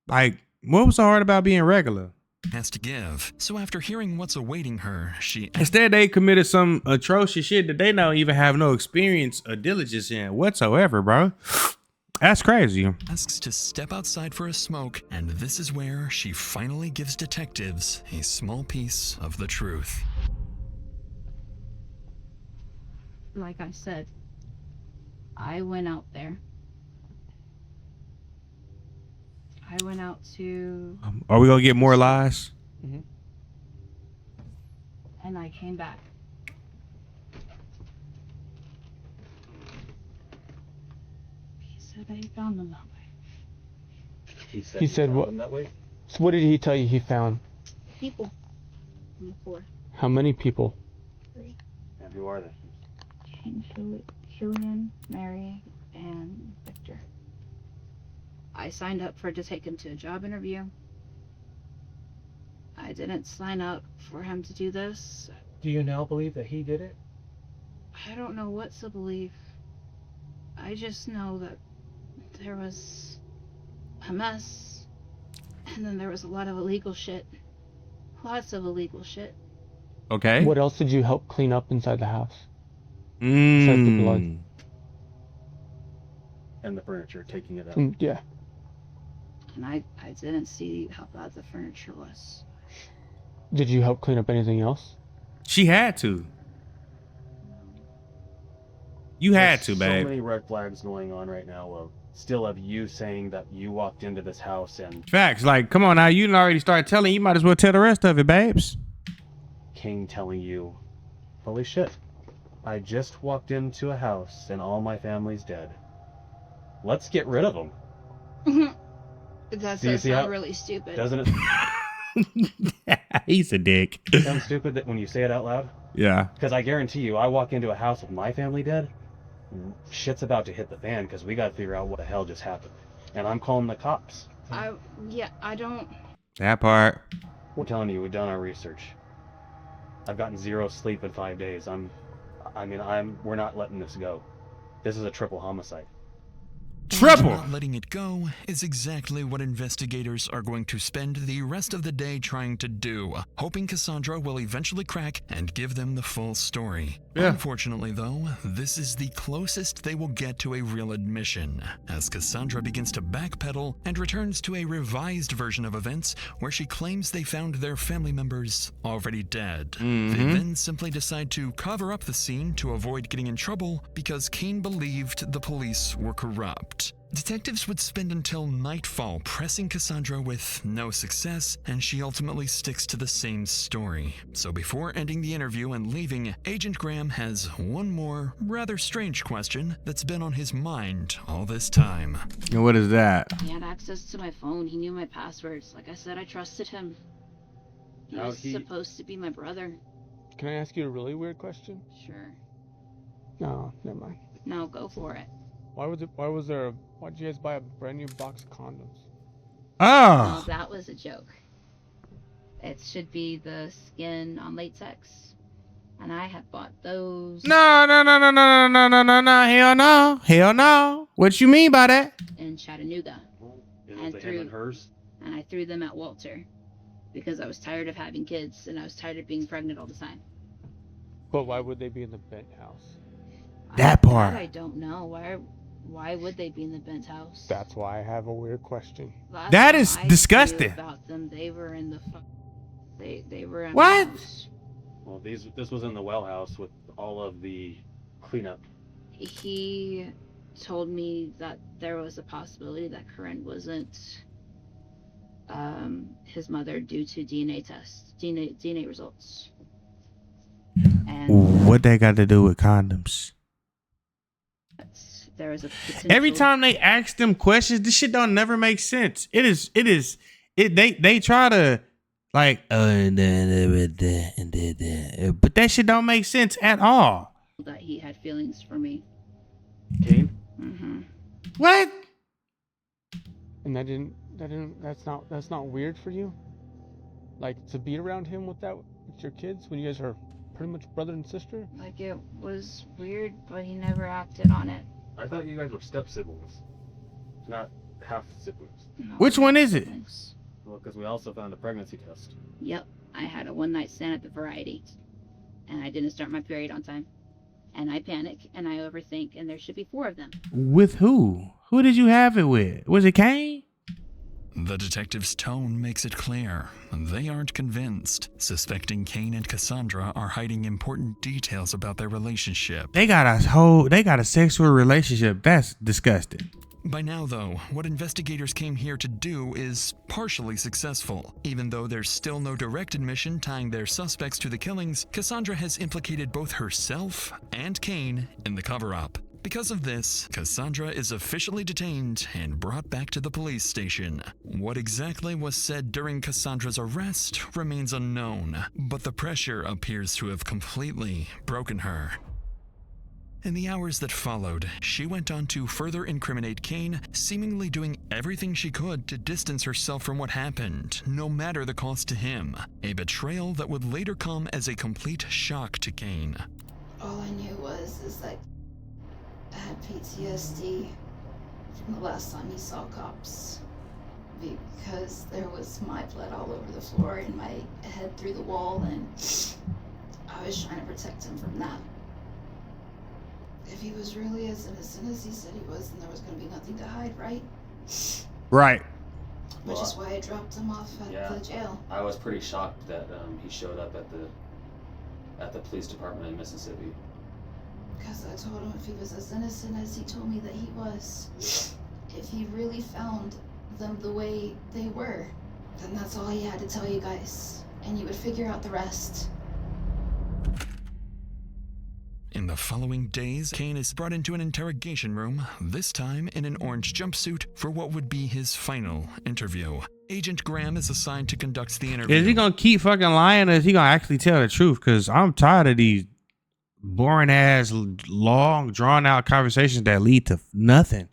Like, what was so hard about being regular? Has to give. So after hearing what's awaiting her, she instead they committed some atrocious shit that they don't even have no experience or diligence in whatsoever, bro. That's crazy. Asks to step outside for a smoke, and this is where she finally gives detectives a small piece of the truth. Like I said, I went out there. I went out to... Are we gonna get more lies? Mm-hmm. And I came back. He said I found them that way. He said what? That way? So what did he tell you he found? People. On the floor. How many people? 3. And who are they? Killian, Mary, and Victor. I signed up to take him to a job interview. I didn't sign up for him to do this. Do you now believe that he did it? I don't know what to believe. I just know that there was a mess, and then there was a lot of illegal shit. Lots of illegal shit. Okay. What else did you help clean up inside the house? Besides the blood. And the furniture, taking it out. Yeah. And I didn't see how bad the furniture was. Did you help clean up anything else? She had to. You had to, There's babe. So many red flags going on right now of you saying that you walked into this house and Facts. Like, come on now. You done already started telling. You might as well tell the rest of it, babes. King telling you, holy shit, I just walked into a house and all my family's dead. Let's get rid of them. That Do you does see sound how- really stupid. Doesn't it? He's a dick. Sound stupid that when you say it out loud? Yeah. Because I guarantee you, I walk into a house with my family dead, shit's about to hit the fan because we got to figure out what the hell just happened. And I'm calling the cops. I don't... That part. We're telling you, we've done our research. I've gotten 0 sleep in 5 days. We're not letting this go. This is a triple homicide. Triple! Not letting it go is exactly what investigators are going to spend the rest of the day trying to do, hoping Cassandra will eventually crack and give them the full story. Yeah. Unfortunately, though, this is the closest they will get to a real admission, as Cassandra begins to backpedal and returns to a revised version of events where she claims they found their family members already dead. They then simply decide to cover up the scene to avoid getting in trouble because Kane believed the police were corrupt. Detectives would spend until nightfall pressing Cassandra with no success, and she ultimately sticks to the same story. So before ending the interview and leaving, Agent Graham has one more rather strange question that's been on his mind all this time. And what is that? He had access to my phone. He knew my passwords. Like I said, I trusted him. He was supposed to be my brother. Can I ask you a really weird question? Sure. No, never mind. No, go for it. Why'd you guys buy a brand new box of condoms? No, that was a joke. It should be the skin on latex. And I had bought those. No. Hell no. Hell no. What you mean by that? In Chattanooga. And I threw them at Walter. Because I was tired of having kids and I was tired of being pregnant all the time. But why would they be in the bent house? That part. I don't know. Why would they be in the bent house? That's why I have a weird question. That is disgusting. About them, they were in the. They were in what? the house. Well, this was in the well house with all of the cleanup. He told me that there was a possibility that Corinne wasn't his mother due to DNA tests, DNA results. And what they got to do with condoms? There was a Every time they ask them questions, this shit don't never make sense. They try to Like, but that shit don't make sense at all. That he had feelings for me. Kane? Mm-hmm. What? And that's not weird for you? Like, to be around him with your kids when you guys are pretty much brother and sister? Like, it was weird, but he never acted on it. I thought you guys were step siblings, not half siblings. No, Which one is it? Well, because we also found a pregnancy test. Yep, I had a one-night stand at the Variety, and I didn't start my period on time. And I panic, and I overthink, and there should be 4 of them. With who? Who did you have it with? Was it Kane? The detective's tone makes it clear they aren't convinced, suspecting Kane and Cassandra are hiding important details about their relationship. They got a sexual relationship. That's disgusting. By now, though, what investigators came here to do is partially successful. Even though there's still no direct admission tying their suspects to the killings, Cassandra has implicated both herself and Kane in the cover-up. Because of this, Cassandra is officially detained and brought back to the police station. What exactly was said during Cassandra's arrest remains unknown, but the pressure appears to have completely broken her. In the hours that followed, she went on to further incriminate Kane, seemingly doing everything she could to distance herself from what happened, no matter the cost to him. A betrayal that would later come as a complete shock to Kane. All I knew is that I had PTSD from the last time he saw cops. Because there was my blood all over the floor and my head through the wall, and I was trying to protect him from that. If he was really as innocent as he said he was, then there was going to be nothing to hide, right? Right. Which is why I dropped him off at the jail. I was pretty shocked that he showed up at the police department in Mississippi. Because I told him if he was as innocent as he told me that he was, if he really found them the way they were, then that's all he had to tell you guys. And you would figure out the rest. In the following days, Kane is brought into an interrogation room, this time in an orange jumpsuit, for what would be his final interview. Agent Graham is assigned to conduct the interview. Is he gonna keep fucking lying, or is he gonna actually tell the truth? Because I'm tired of these boring ass, long, drawn out conversations that lead to nothing.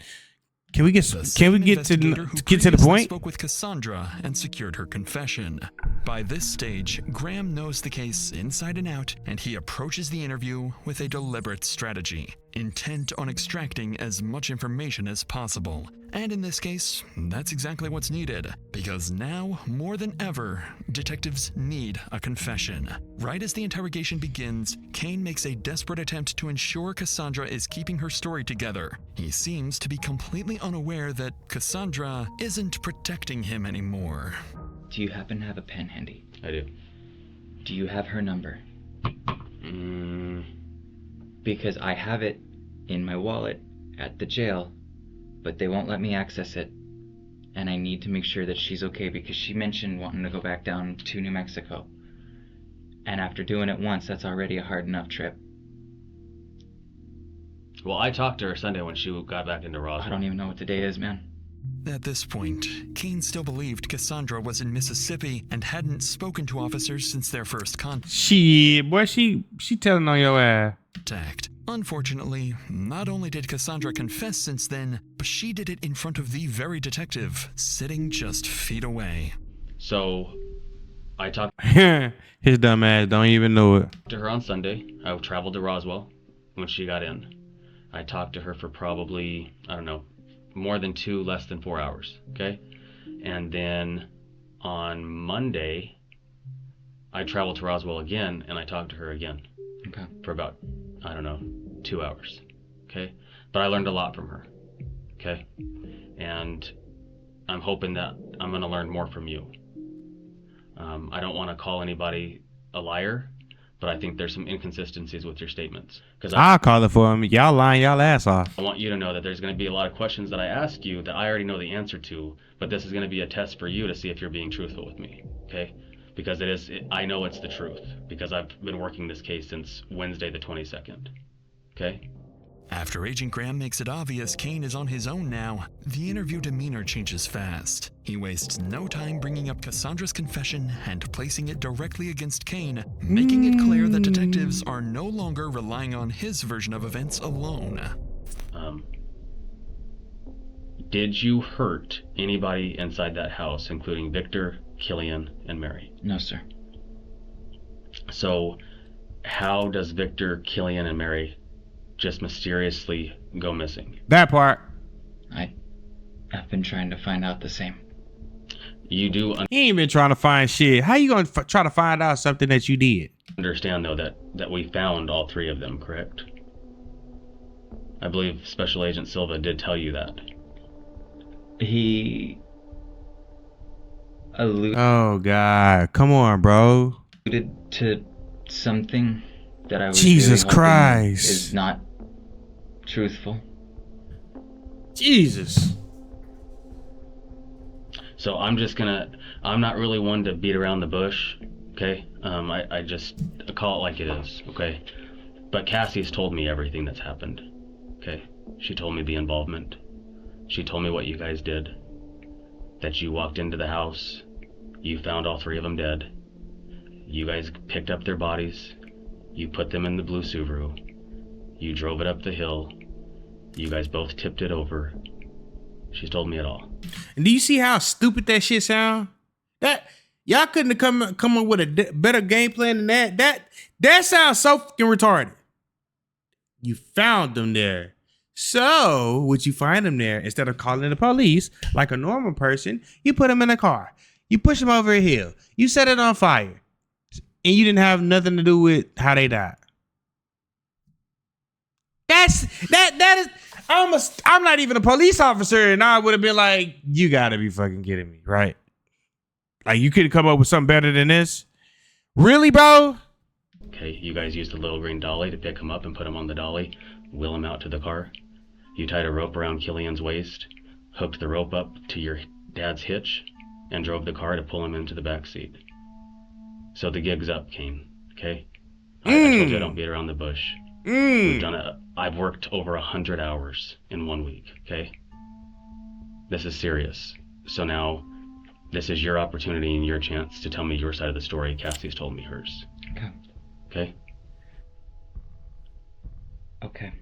Can we get to the point? Spoke with Cassandra and secured her confession. By this stage, Graham knows the case inside and out, and he approaches the interview with a deliberate strategy, intent on extracting as much information as possible. And in this case, that's exactly what's needed, because now, more than ever, detectives need a confession. Right as the interrogation begins, Kane makes a desperate attempt to ensure Cassandra is keeping her story together. He seems to be completely unaware that Cassandra isn't protecting him anymore. Do you happen to have a pen handy? I do. Do you have her number? Because I have it in my wallet at the jail, but they won't let me access it. And I need to make sure that she's okay, because she mentioned wanting to go back down to New Mexico. And after doing it once, that's already a hard enough trip. Well, I talked to her Sunday when she got back into Roswell. I don't even know what the date is, man. At this point, Kane still believed Cassandra was in Mississippi and hadn't spoken to officers since their first contact. Shit, boy, she telling on your ass. Unfortunately, not only did Cassandra confess since then, but she did it in front of the very detective, sitting just feet away. So, I talked his dumb ass don't even know it. to her on Sunday. I traveled to Roswell when she got in. I talked to her for probably, I don't know, more than 2, less than 4 hours, okay? And then on Monday, I traveled to Roswell again, and I talked to her again. Okay. For about, I don't know, 2 hours, okay? But I learned a lot from her, okay? And I'm hoping that I'm gonna learn more from you. I don't wanna call anybody a liar, but I think there's some inconsistencies with your statements. I'll call it for him. Y'all lying y'all ass off. I want you to know that there's going to be a lot of questions that I ask you that I already know the answer to, but this is going to be a test for you to see if you're being truthful with me, okay? Because I know it's the truth, because I've been working this case since Wednesday the 22nd, okay? After Agent Graham makes it obvious Kane is on his own now, the interview demeanor changes fast. He wastes no time bringing up Cassandra's confession and placing it directly against Kane, making it clear that detectives are no longer relying on his version of events alone. Did you hurt anybody inside that house, including Victor, Killian, and Mary? No, sir. So, how does Victor, Killian, and Mary just mysteriously go missing? That part. I've been trying to find out the same. You do He ain't been trying to find shit. How you gonna try to find out something that you did? understand, though, that we found all three of them, correct? I believe Special Agent Silva did tell you that. He alluded Oh God, come on, bro. to something that I was Jesus really hoping Christ. is not truthful. Jesus. So I'm not really one to beat around the bush, okay? I just call it like it is, okay? But Cassie's told me everything that's happened, okay? She told me the involvement. She told me what you guys did. That you walked into the house, you found all three of them dead. You guys picked up their bodies, you put them in the blue Subaru, you drove it up the hill, you guys both tipped it over. She's told me it all. And do you see how stupid that shit sound? That y'all couldn't have come up with a better game plan than that. That sounds so fucking retarded. You found them there. So, would you find them there, instead of calling the police like a normal person, you put them in a car. You push them over a hill. You set it on fire. And you didn't have nothing to do with how they died. That is I'm not even a police officer, and I would have been like, you gotta be fucking kidding me, right? Like, you couldn't come up with something better than this? Really, bro? Okay, you guys used the little green dolly to pick him up and put him on the dolly, wheel him out to the car. You tied a rope around Killian's waist, hooked the rope up to your dad's hitch, and drove the car to pull him into the back seat. So the gig's up, Kane, okay? I told you I don't beat around the bush. We've done it. I've worked over 100 hours in 1 week, okay? This is serious. So now, this is your opportunity and your chance to tell me your side of the story. Cassie's told me hers. Okay. Okay? Okay.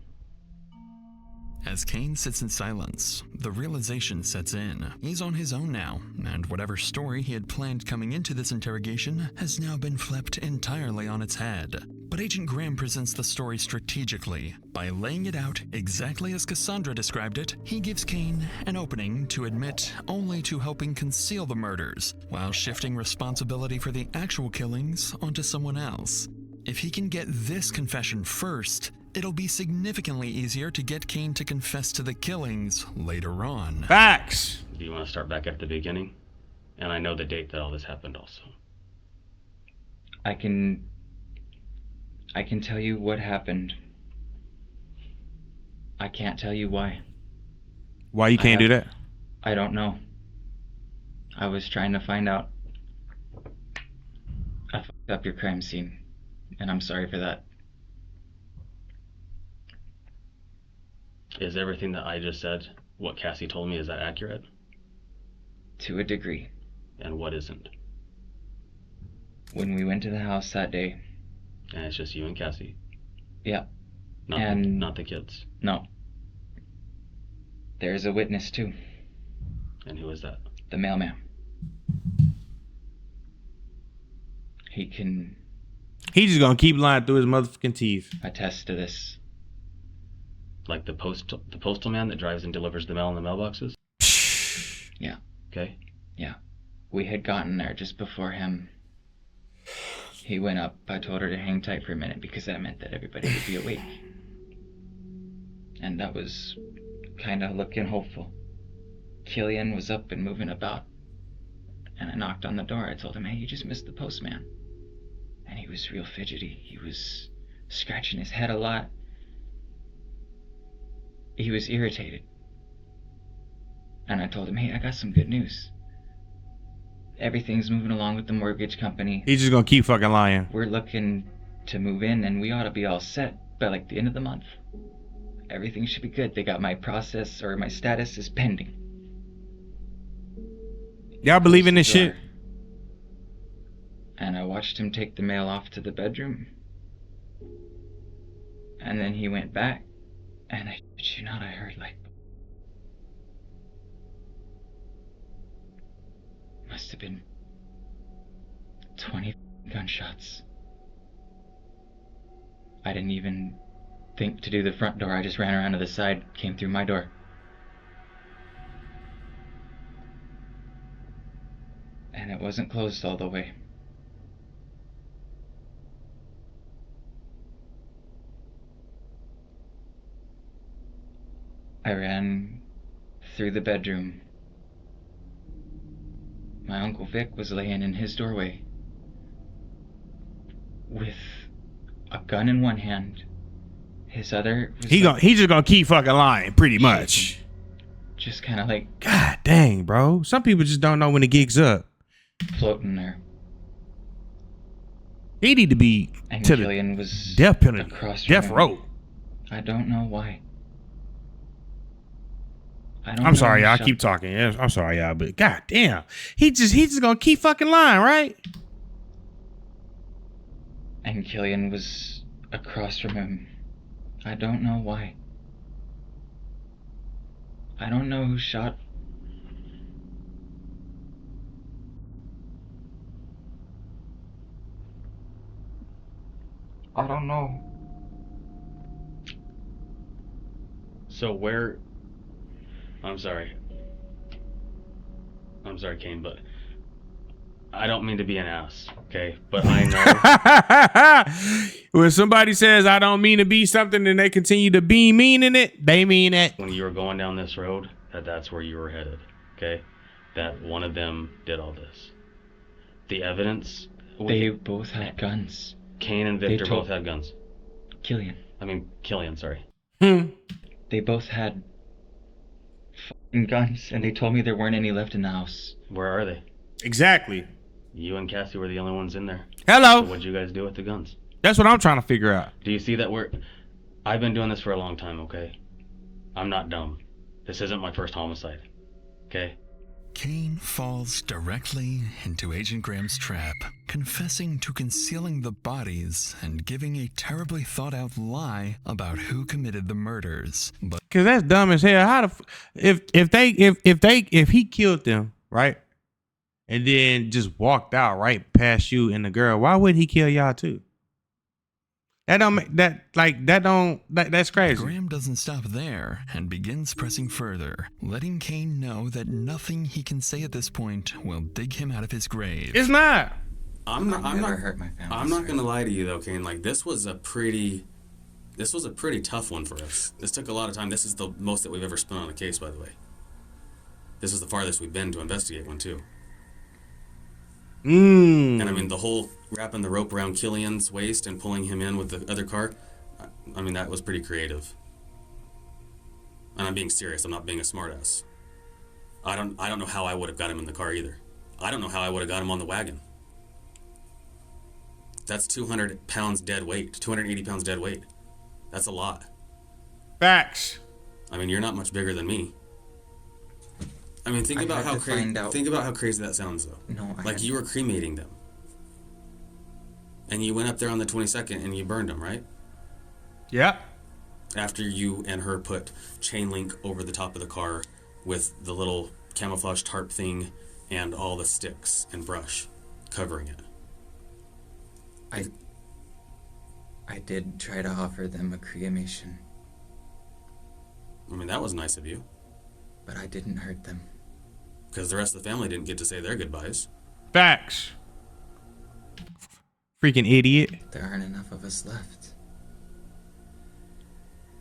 As Kane sits in silence, the realization sets in. He's on his own now, and whatever story he had planned coming into this interrogation has now been flipped entirely on its head. But Agent Graham presents the story strategically. By laying it out exactly as Cassandra described it, he gives Kane an opening to admit only to helping conceal the murders, while shifting responsibility for the actual killings onto someone else. If he can get this confession first, it'll be significantly easier to get Kane to confess to the killings later on. Facts. Do you want to start back at the beginning? And I know the date that all this happened also. I can tell you what happened. I can't tell you why. Why you can't do that? I don't know. I was trying to find out. I fucked up your crime scene, and I'm sorry for that. Is everything that I just said, what Cassie told me, is that accurate? To a degree. And what isn't? When we went to the house that day. And it's just you and Cassie? Yeah. Not the kids? No. There's a witness too. And who is that? The mailman. He's just gonna keep lying through his motherfucking teeth. Attest to this. Like the postal man that drives and delivers the mail in the mailboxes? Yeah. Okay. Yeah. We had gotten there just before him. He went up. I told her to hang tight for a minute because that meant that everybody would be awake. And that was kind of looking hopeful. Killian was up and moving about. And I knocked on the door. I told him, hey, you just missed the postman. And he was real fidgety. He was scratching his head a lot. He was irritated. And I told him, hey, I got some good news. Everything's moving along with the mortgage company. He's just gonna keep fucking lying. We're looking to move in, and we ought to be all set by like the end of the month. everything should be good. They got my process, or my status is pending. Y'all believe in this shit? And I watched him take the mail off to the bedroom. And then he went back. And I shit you not, I heard like... Must have been 20 gunshots. I didn't even think to do the front door. I just ran around to the side, came through my door. And it wasn't closed all the way. I ran through the bedroom. My Uncle Vic was laying in his doorway with a gun in one hand. His other was He just gonna keep fucking lying, pretty much. Just kind of like, God dang, bro. Some people just don't know when the gig's up. Floating there. He need to be And to Killian the was death penalty, across death from row. him. I don't know why. I don't I'm know sorry, who y'all. shot- Keep talking. Yeah, I'm sorry, y'all. But god damn, he just gonna keep fucking lying, right? And Killian was across from him. I don't know why. I don't know who shot. I don't know. So where... I'm sorry, Kane, but I don't mean to be an ass, okay? But I know When somebody says I don't mean to be something and they continue to be meaning it, they mean it. when you were going down this road, that's where you were headed, okay? That one of them did all this. The evidence... They both had guns. Kane and They Victor told- both had guns. Killian. Killian, sorry. They both had fucking guns, and they told me there weren't any left in the house. Where are they? Exactly. You and Cassie were the only ones in there. Hello. So what'd you guys do with the guns? That's what I'm trying to figure out. Do you see that I've been doing this for a long time, okay? I'm not dumb. This isn't my first homicide, okay? Kane falls directly into Agent Graham's trap, confessing to concealing the bodies and giving a terribly thought out lie about who committed the murders. But Cause that's dumb as hell. How if he killed them, right? And then just walked out right past you and the girl, why would he kill y'all too? That's crazy. Graham doesn't stop there and begins pressing further, letting Kane know that nothing he can say at this point will dig him out of his grave. It's not. I'm not hurt my family. I'm not gonna lie to you though, Kane. Like this was a pretty tough one for us. This took a lot of time. This is the most that we've ever spent on a case, by the way. This is the farthest we've been to investigate one too. And I mean the whole wrapping the rope around Killian's waist and pulling him in with the other car, I mean that was pretty creative. And I'm being serious, I'm not being a smartass. I don't know how I would have got him in the car either. I don't know how I would have got him on the wagon. That's 200 pounds dead weight, 280 pounds dead weight. That's a lot. Facts. I mean, you're not much bigger than me. I mean, think I about had how to find out think about how crazy that sounds, though. No, like you were cremating them, and you went up there on the 22nd and you burned them, right? Yeah. After you and her put chain link over the top of the car with the little camouflage tarp thing and all the sticks and brush covering it. I did try to offer them a cremation. I mean, that was nice of you. But I didn't hurt them. Because the rest of the family didn't get to say their goodbyes. Facts. Freaking idiot. There aren't enough of us left.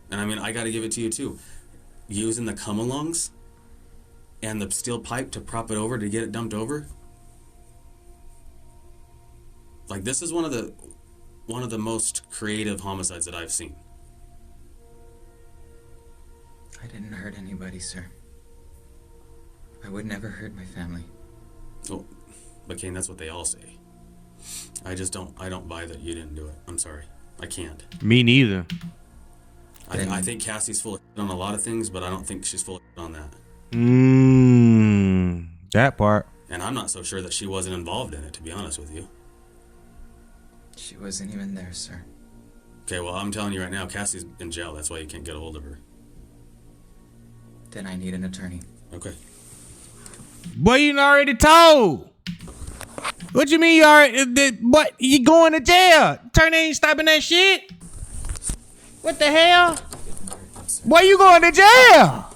And I mean, I gotta give it to you too. Using the come-alongs and the steel pipe to prop it over to get it dumped over. Like, this is one of the most creative homicides that I've seen. I didn't hurt anybody, sir. I would never hurt my family. Well, but Kane, that's what they all say. I don't buy that you didn't do it. I'm sorry. I can't. Me neither. I think Cassie's full of shit on a lot of things, but I don't think she's full of shit on that. That part. And I'm not so sure that she wasn't involved in it, to be honest with you. She wasn't even there, sir. Okay, well, I'm telling you right now, Cassie's in jail. That's why you can't get a hold of her. Then I need an attorney. Okay. Boy, you already told. What you mean you already? What? You going to jail? Attorney ain't stopping that shit. What the hell? Why you going to jail?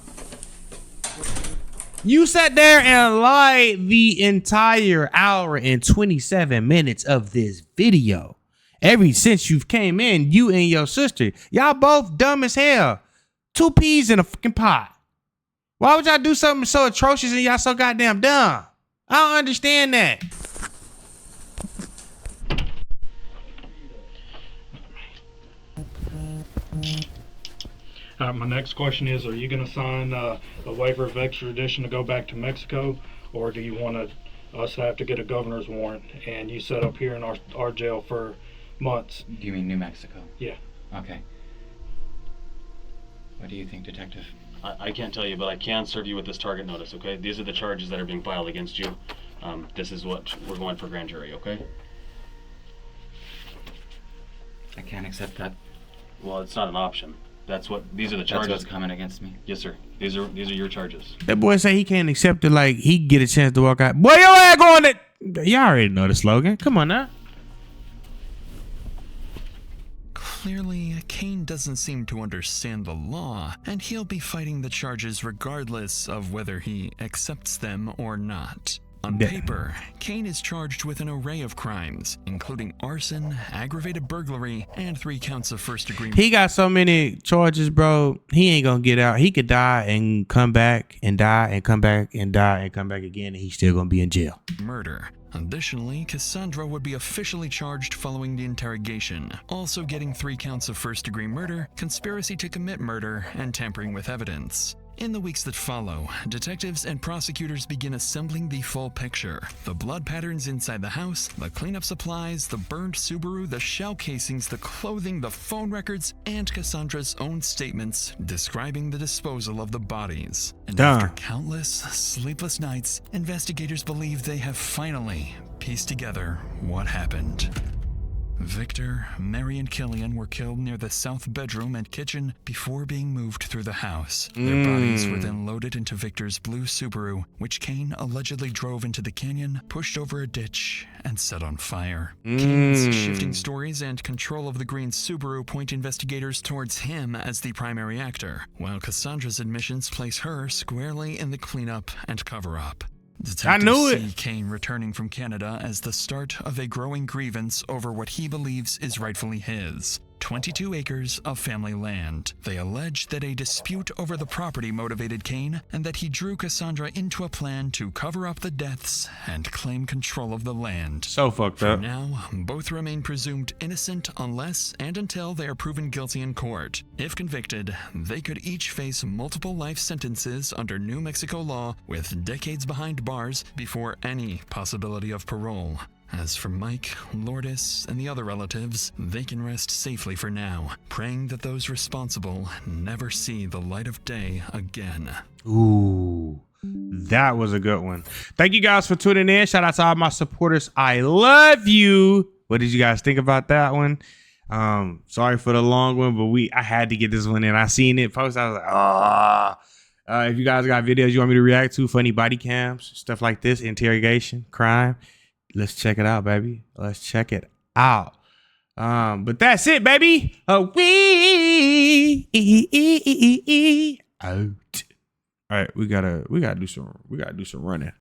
You sat there and lied the entire hour and 27 minutes of this video. Ever since you came in, you and your sister, y'all both dumb as hell. 2 peas in a fucking pot. Why would y'all do something so atrocious and y'all so goddamn dumb? I don't understand that. My next question is, are you going to sign a waiver of extradition to go back to Mexico, or do you want us to have to get a governor's warrant and you set up here in our jail for months? Do you mean New Mexico? Yeah. Okay. What do you think, Detective? I can't tell you, but I can serve you with this target notice, okay? These are the charges that are being filed against you. This is what we're going for grand jury, okay? I can't accept that. Well, it's not an option. These are the charges. That's what's coming against me. Yes, sir. These are your charges. That boy say he can't accept it like he get a chance to walk out. Boy, your ass going to... Y'all already know the slogan. Come on now. Clearly, Kane doesn't seem to understand the law, and he'll be fighting the charges regardless of whether he accepts them or not. On paper, Kane is charged with an array of crimes, including arson, aggravated burglary, and 3 counts of first-degree murder. He got so many charges, bro. He ain't gonna get out. He could die and come back and die and come back and die and come back again, and he's still gonna be in jail. Murder. Additionally, Cassandra would be officially charged following the interrogation, also getting 3 counts of first-degree murder, conspiracy to commit murder, and tampering with evidence. In the weeks that follow, detectives and prosecutors begin assembling the full picture. The blood patterns inside the house, the cleanup supplies, the burned Subaru, the shell casings, the clothing, the phone records, and Cassandra's own statements describing the disposal of the bodies. And after countless sleepless nights, investigators believe they have finally pieced together what happened. Victor, Mary, and Killian were killed near the south bedroom and kitchen before being moved through the house. Their bodies were then loaded into Victor's blue Subaru, which Kane allegedly drove into the canyon, pushed over a ditch, and set on fire. Kane's shifting stories and control of the green Subaru point investigators towards him as the primary actor, while Cassandra's admissions place her squarely in the cleanup and cover-up. Detectives see Kane returning from Canada as the start of a growing grievance over what he believes is rightfully his. 22 acres of family land. They allege that a dispute over the property motivated Kane and that he drew Cassandra into a plan to cover up the deaths and claim control of the land. So fucked up. For now, both remain presumed innocent unless and until they are proven guilty in court. If convicted, they could each face multiple life sentences under New Mexico law with decades behind bars before any possibility of parole. As for Mike, Lourdes, and the other relatives, they can rest safely for now, praying that those responsible never see the light of day again. Ooh, that was a good one. Thank you guys for tuning in. Shout out to all my supporters. I love you. What did you guys think about that one? Sorry for the long one, but I had to get this one in. I seen it post. I was like, if you guys got videos you want me to react to, funny body cams, stuff like this, interrogation, crime, let's check it out, baby. Let's check it out. But that's it, baby. We out. All right, we gotta do some running.